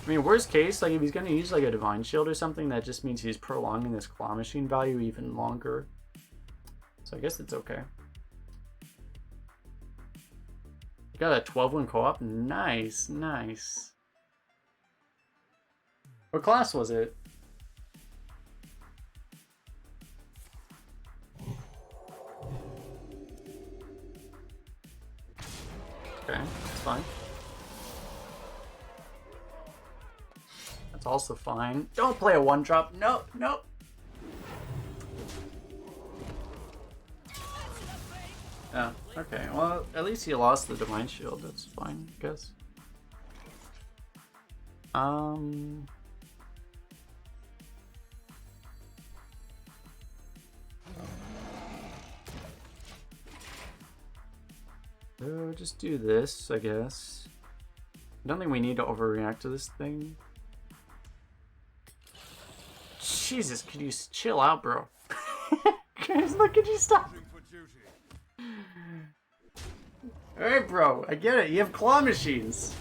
mean, worst case, like if he's gonna use like a Divine Shield or something, that just means he's prolonging this claw machine value even longer. So I guess it's okay. You got a 12-1 co-op? Nice. What class was it? Okay, that's fine. That's also fine. Don't play a 1-drop. Nope. Yeah, okay. Well, at least he lost the Divine Shield. That's fine, I guess. So just do this, I guess. I don't think we need to overreact to this thing. Jesus, could you chill out, bro? Guys, look, could you stop? Alright, bro, I get it. You have claw machines.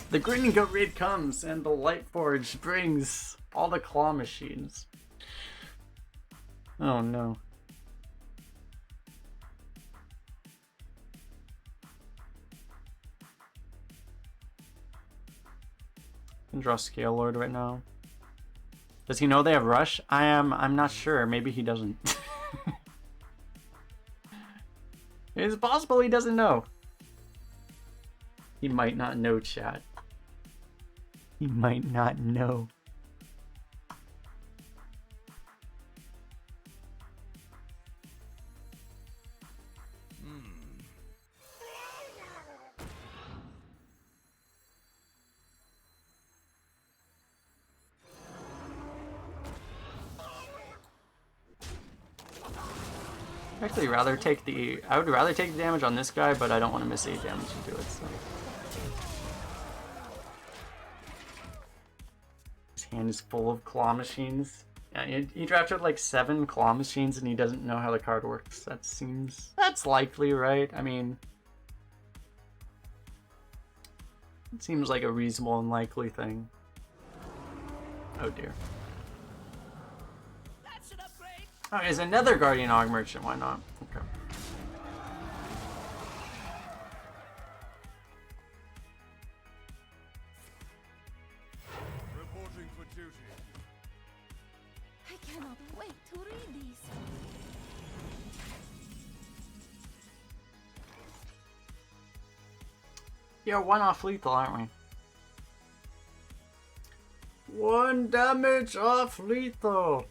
The Grin and Goat raid comes, and the Lightforge brings all the claw machines. Oh no. I can draw Scale Lord right now. Does he know they have Rush? I'm not sure. Maybe he doesn't. It's possible he doesn't know. He might not know, chat. He might not know. Actually, I would rather take the damage on this guy, but I don't want to miss 8 damage and do it. So. His hand is full of claw machines. Yeah, he drafted like 7 claw machines, and he doesn't know how the card works. That's likely, right? I mean, it seems like a reasonable and likely thing. Oh dear. Oh, there's another Guardian Og Merchant, why not? Okay. Reporting for duty. I cannot wait to read these. Yeah, 1 off lethal, aren't we? 1 damage off lethal!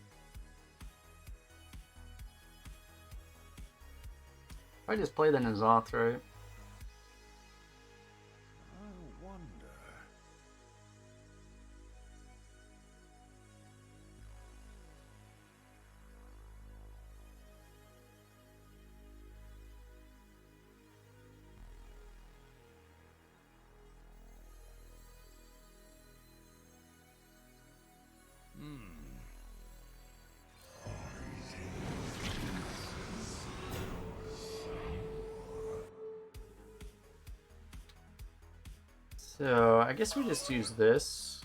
I just played the N'Zoth, right? I wonder. So, I guess we just use this.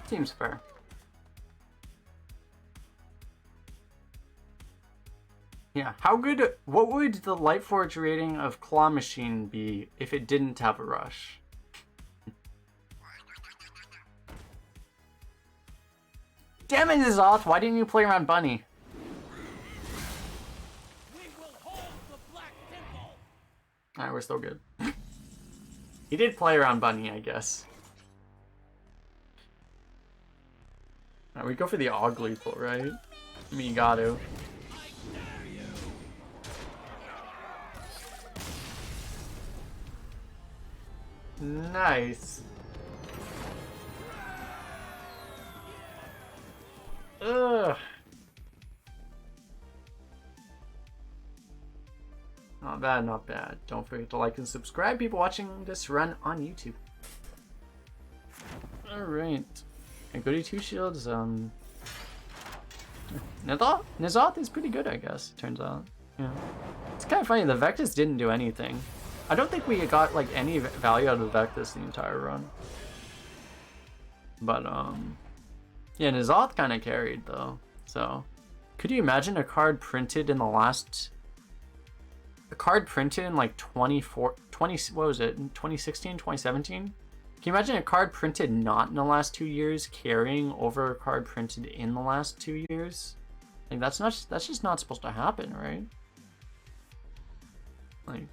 Seems fair. Yeah, what would the Lightforge rating of Claw Machine be if it didn't have a rush? Damn it, N'Zoth, why didn't you play around Bunny? We will hold the black temple. Alright, we're still good. He did play around Bunny, I guess. Alright, we go for the Og lethal, right? I mean, you got to. Nice. Ugh. Not bad, not bad. Don't forget to like and subscribe, people watching this run on YouTube. Alright. I go to 2 shields. N'Zoth is pretty good, I guess, turns out. Yeah. It's kind of funny, the Vectus didn't do anything. I don't think we got like any value out of the Vectus the entire run. But yeah, N'Zoth kind of carried though. So, could you imagine a card printed in the last? A card printed in like 20, what was it? In 2016, 2017? Can you imagine a card printed not in the last 2 years carrying over a card printed in the last 2 years? Like that's just not supposed to happen, right? Like.